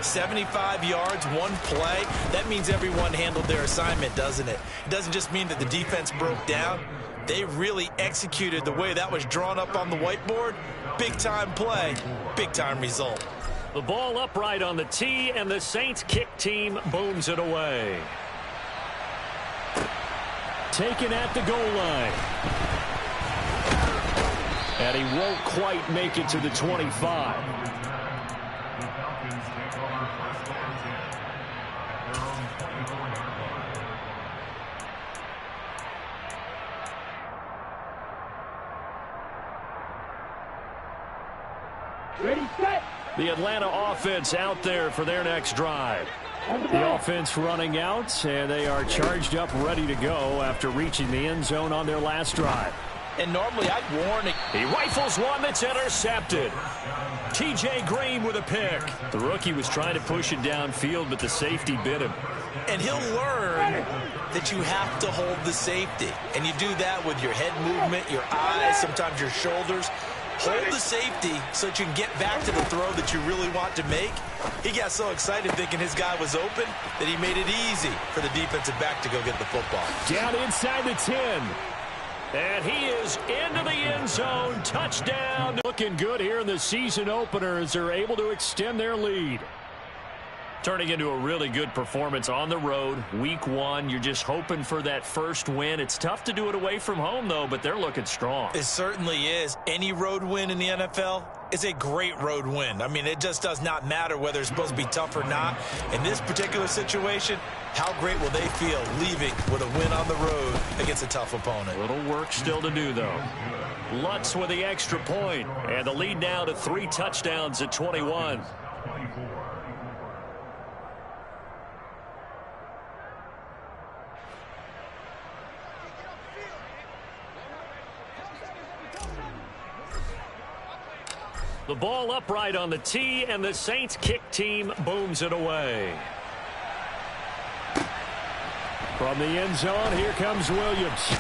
75 yards, one play. That means everyone handled their assignment, doesn't it? It doesn't just mean that the defense broke down. They really executed the way that was drawn up on the whiteboard. Big-time play, big-time result. The ball upright on the tee, and the Saints kick team booms it away. Taken at the goal line. And he won't quite make it to the 25. Ready, set. The Atlanta offense out there for their next drive. The offense running out, and they are charged up, ready to go after reaching the end zone on their last drive. And normally I'd warn it. He rifles one that's intercepted. T.J. Green with a pick. The rookie was trying to push it downfield, but the safety bit him. And he'll learn that you have to hold the safety. And you do that with your head movement, your eyes, sometimes your shoulders. Hold the safety so that you can get back to the throw that you really want to make. He got so excited thinking his guy was open that he made it easy for the defensive back to go get the football. Down inside the 10. And he is into the end zone. Touchdown. Looking good here in the season opener as they're able to extend their lead. Turning into a really good performance on the road, week one. You're just hoping for that first win. It's tough to do it away from home, though, but they're looking strong. It certainly is. Any road win in the NFL is a great road win. I mean, it just does not matter whether it's supposed to be tough or not. In this particular situation, how great will they feel leaving with a win on the road against a tough opponent? Little work still to do, though. Lutz with the extra point, and the lead now to 3 touchdowns at 21. The ball upright on the tee, and the Saints kick team booms it away. From the end zone, here comes Williams.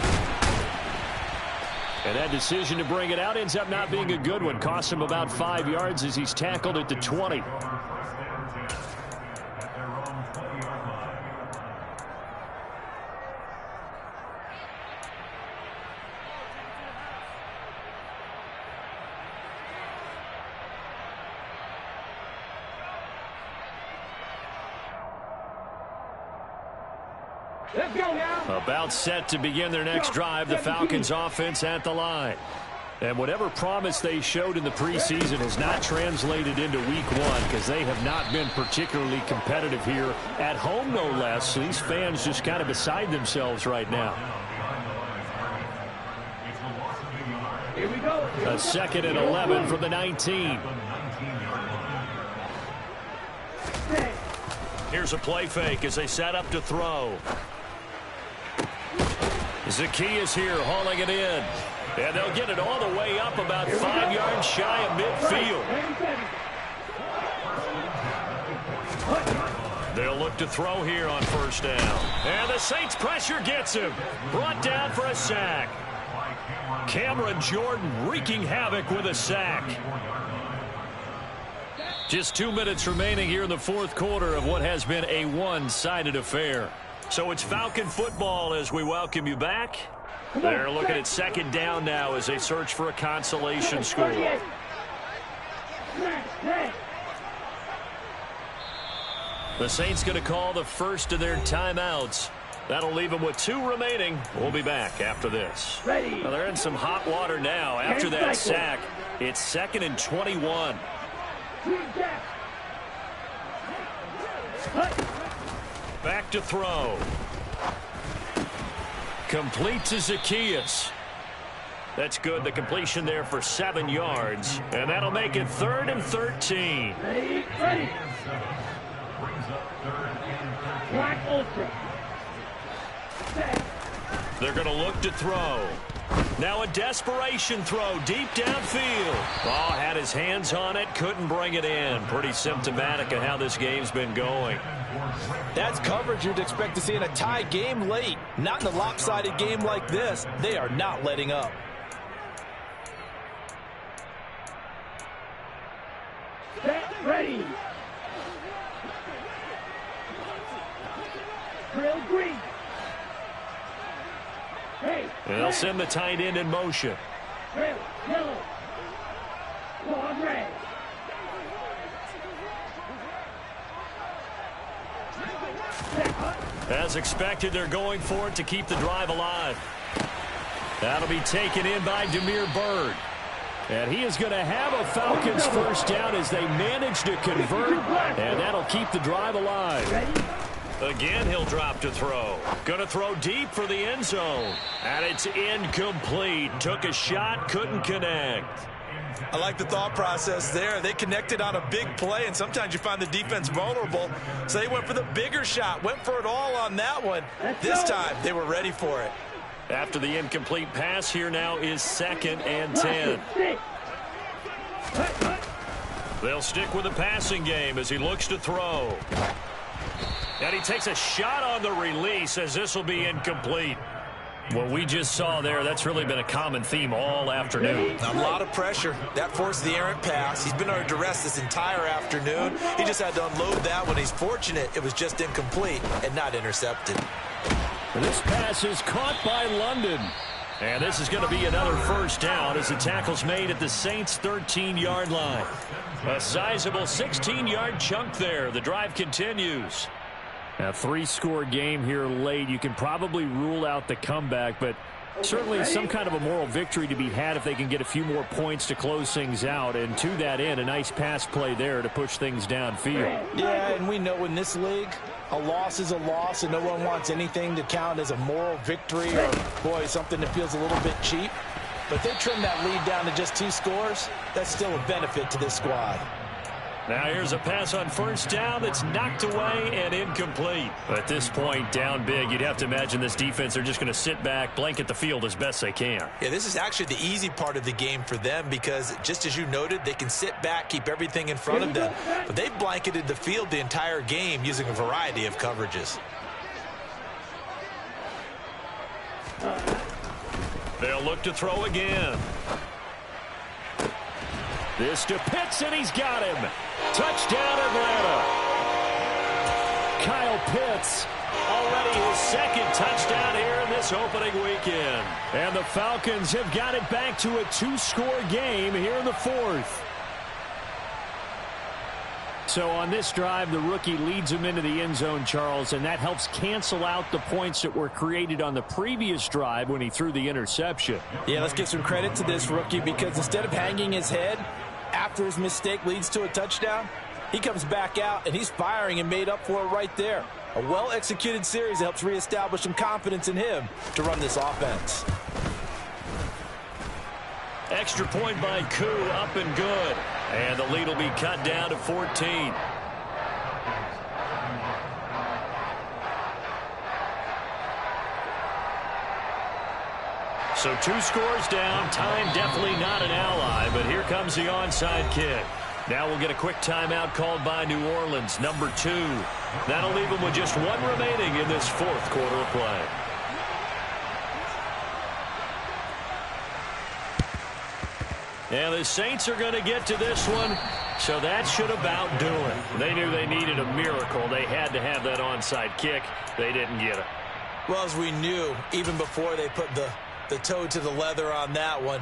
And that decision to bring it out ends up not being a good one. Cost him about 5 yards as he's tackled at the 20. Let's go now. About set to begin their next drive, the Falcons offense at the line. And whatever promise they showed in the preseason has not translated into week one because they have not been particularly competitive here at home, no less. So these fans just kind of beside themselves right now. Here we go. A 2nd and 11 from the 19. Here's a play fake as they set up to throw. Zacchaeus here hauling it in. And they'll get it all the way up about 5 yards shy of midfield. They'll look to throw here on first down. And the Saints pressure gets him. Brought down for a sack. Cameron Jordan wreaking havoc with a sack. Just 2 minutes remaining here in the fourth quarter of what has been a one-sided affair. So it's Falcon football as we welcome you back. They're looking at 2nd down now as they search for a consolation score. The Saints going to call the first of their timeouts. That'll leave them with 2 remaining. We'll be back after this. Well, they're in some hot water now after that sack. It's 2nd and 21. Back to throw. Complete to Zacchaeus. That's good. The completion there for 7 yards. And that'll make it 3rd and 13. Ready. Black Ultra. They're going to look to throw. Now a desperation throw deep downfield. Oh, had his hands on it, couldn't bring it in. Pretty symptomatic of how this game's been going. That's coverage you'd expect to see in a tie game late. Not in a lopsided game like this. They are not letting up. Set, ready. Drill green. Hey, And they'll send the tight end in motion. drill yellow. Squad red. As expected, they're going for it to keep the drive alive. That'll be taken in by Damiere Byrd. And he is going to have a Falcons first down as they manage to convert. And that'll keep the drive alive. Again, he'll drop to throw. Going to throw deep for the end zone. And it's incomplete. Took a shot, couldn't connect. I like the thought process there. They connected on a big play, and sometimes you find the defense vulnerable. So they went for the bigger shot, went for it all on that one. This time, they were ready for it. After the incomplete pass, here now is 2nd and 10. They'll stick with the passing game as he looks to throw. And he takes a shot on the release as this will be incomplete. What we just saw there, that's really been a common theme all afternoon. A lot of pressure. That forced the errant pass. He's been under duress this entire afternoon. He just had to unload that one. He's fortunate it was just incomplete and not intercepted. This pass is caught by London. And this is going to be another first down as the tackle's made at the Saints' 13-yard line. A sizable 16-yard chunk there. The drive continues. A 3-score game here late. You can probably rule out the comeback, but certainly some kind of a moral victory to be had if they can get a few more points to close things out. And to that end, a nice pass play there to push things downfield. Yeah, and we know in this league, a loss is a loss, and no one wants anything to count as a moral victory or, boy, something that feels a little bit cheap. But they trim that lead down to just 2 scores. That's still a benefit to this squad. Now here's a pass on first down that's knocked away and incomplete. At this point, down big, you'd have to imagine this defense, they're just going to sit back, blanket the field as best they can. Yeah, this is actually the easy part of the game for them because, just as you noted, they can sit back, keep everything in front of them. But they've blanketed the field the entire game using a variety of coverages. They'll look to throw again. This to Pitts, and he's got him. Touchdown, Atlanta. Kyle Pitts, already his second touchdown here in this opening weekend. And the Falcons have got it back to a 2-score game here in the 4th. So on this drive, the rookie leads him into the end zone, Charles, and that helps cancel out the points that were created on the previous drive when he threw the interception. Yeah, let's give some credit to this rookie because instead of hanging his head after his mistake leads to a touchdown, he comes back out and he's firing and made up for it right there. A well-executed series that helps reestablish some confidence in him to run this offense. Extra point by Koo, up and good. And the lead will be cut down to 14. So 2 scores down. Time definitely not an ally, but here comes the onside kick. Now we'll get a quick timeout called by New Orleans, number 2. That'll leave them with just 1 remaining in this 4th quarter of play. And the Saints are going to get to this one, so that should about do it. They knew they needed a miracle. They had to have that onside kick. They didn't get it. Well, as we knew, even before they put the toe to the leather on that one,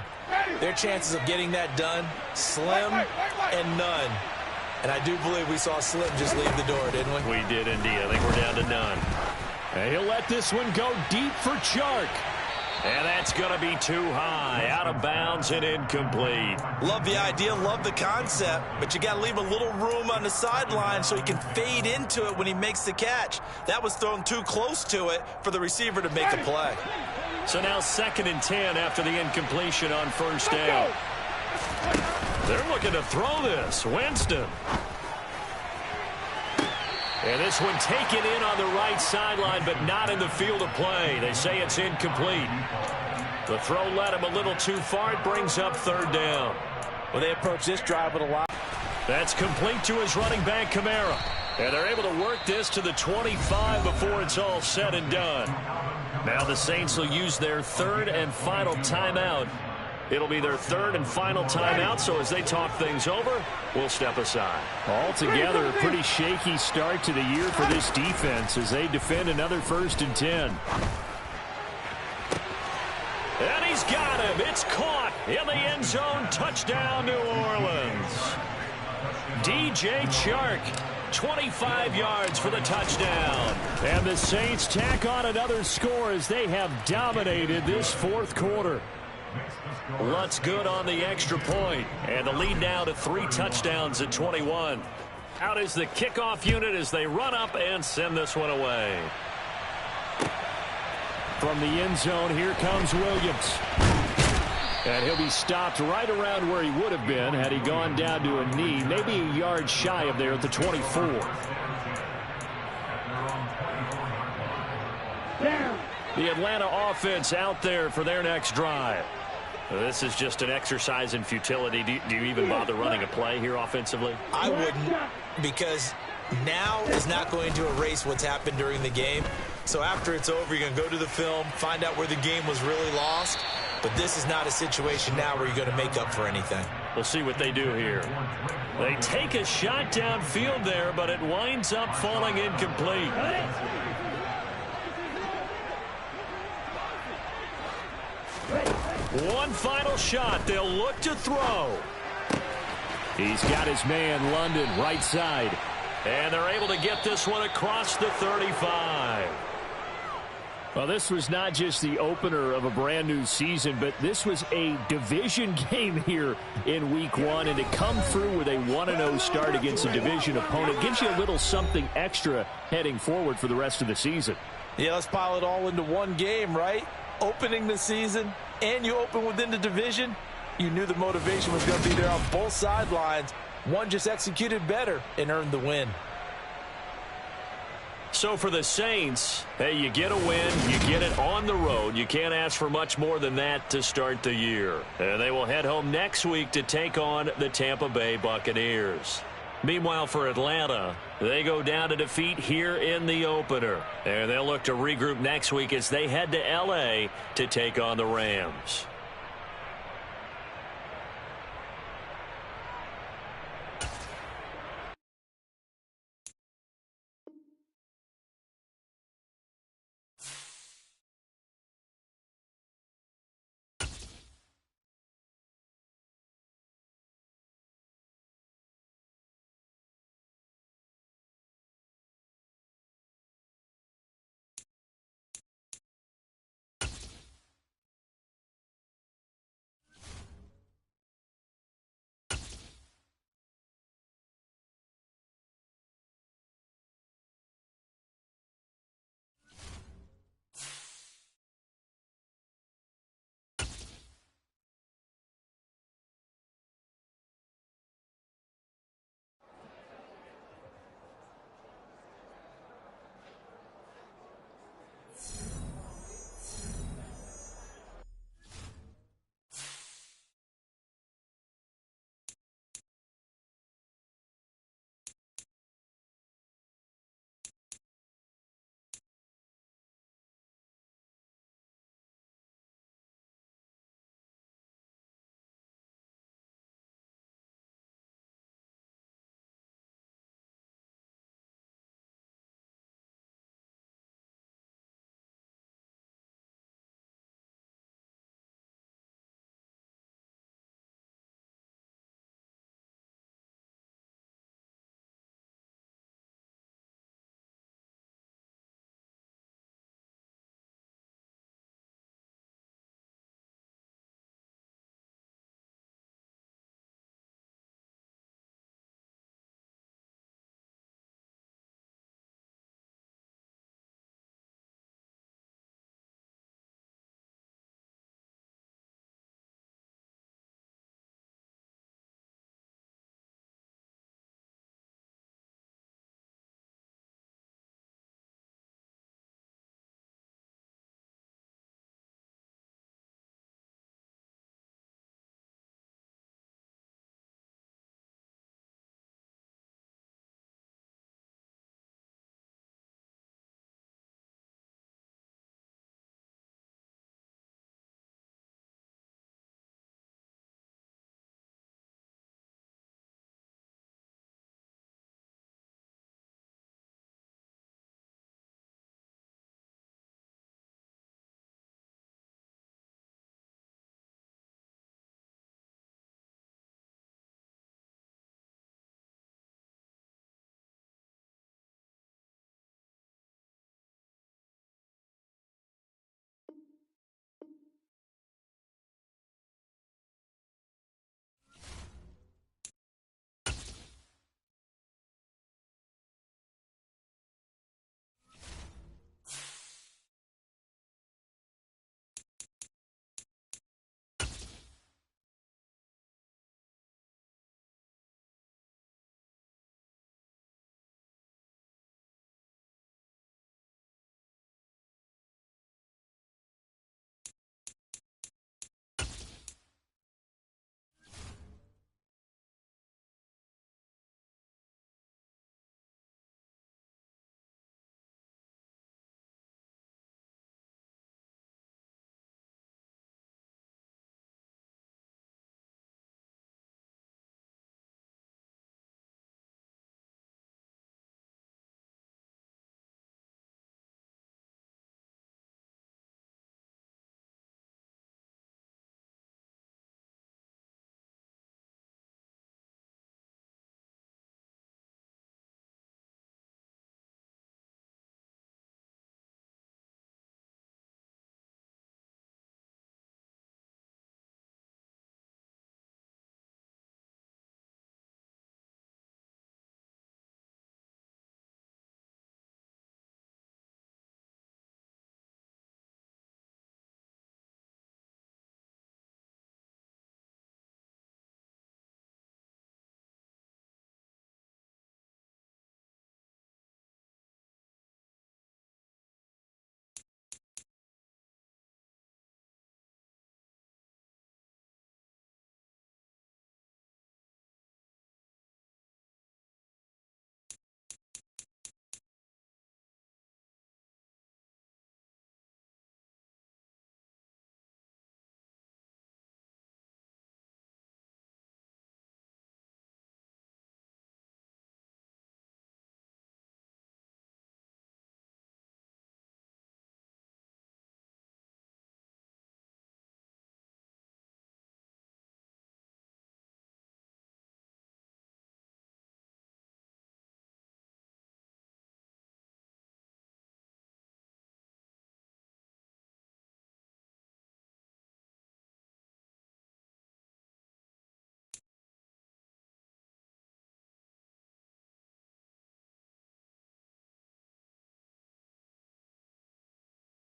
their chances of getting that done, slim and none. And I do believe we saw Slim just leave the door, didn't we? We did indeed. I think we're down to none. And he'll let this one go deep for Chark. And that's going to be too high, out of bounds and incomplete. Love the idea, love the concept, but you got to leave a little room on the sideline so he can fade into it when he makes the catch. That was thrown too close to it for the receiver to make the play. So now 2nd and 10 after the incompletion on first down. They're looking to throw this. Winston. And this one taken in on the right sideline, but not in the field of play. They say it's incomplete. The throw led him a little too far. It brings up 3rd down. Well, they approach this drive with a lot. That's complete to his running back, Kamara. And they're able to work this to the 25 before it's all said and done. Now the Saints will use their 3rd and final timeout. It'll be their 3rd and final timeout, so as they talk things over, we'll step aside. Altogether, a pretty shaky start to the year for this defense as they defend another 1st and 10. And he's got him. It's caught in the end zone. Touchdown, New Orleans. DJ Chark, 25 yards for the touchdown. And the Saints tack on another score as they have dominated this 4th quarter. Lutz good on the extra point, and the lead now to 3 touchdowns at 21. Out is the kickoff unit as they run up and send this one away. From the end zone, here comes Williams. And he'll be stopped right around where he would have been had he gone down to a knee, maybe a yard shy of there at the 24. The Atlanta offense out there for their next drive. This is just an exercise in futility. Do you even bother running a play here offensively? I wouldn't, because now is not going to erase what's happened during the game. So after it's over, you're going to go to the film, find out where the game was really lost. But this is not a situation now where you're going to make up for anything. We'll see what they do here. They take a shot downfield there, but it winds up falling incomplete. One final shot. They'll look to throw. He's got his man, London, right side. And they're able to get this one across the 35. Well, this was not just the opener of a brand new season, but this was a division game here in week 1. And to come through with a 1-0 start against a division opponent gives you a little something extra heading forward for the rest of the season. Yeah, let's pile it all into one game, right? Opening the season, and you open within the division. You knew the motivation was going to be there on both sidelines. One just executed better and earned the win. So for the Saints, hey, you get a win, you get it on the road. You can't ask for much more than that to start the year. And they will head home next week to take on the Tampa Bay Buccaneers. Meanwhile, for Atlanta, they go down to defeat here in the opener. And they'll look to regroup next week as they head to L.A. to take on the Rams.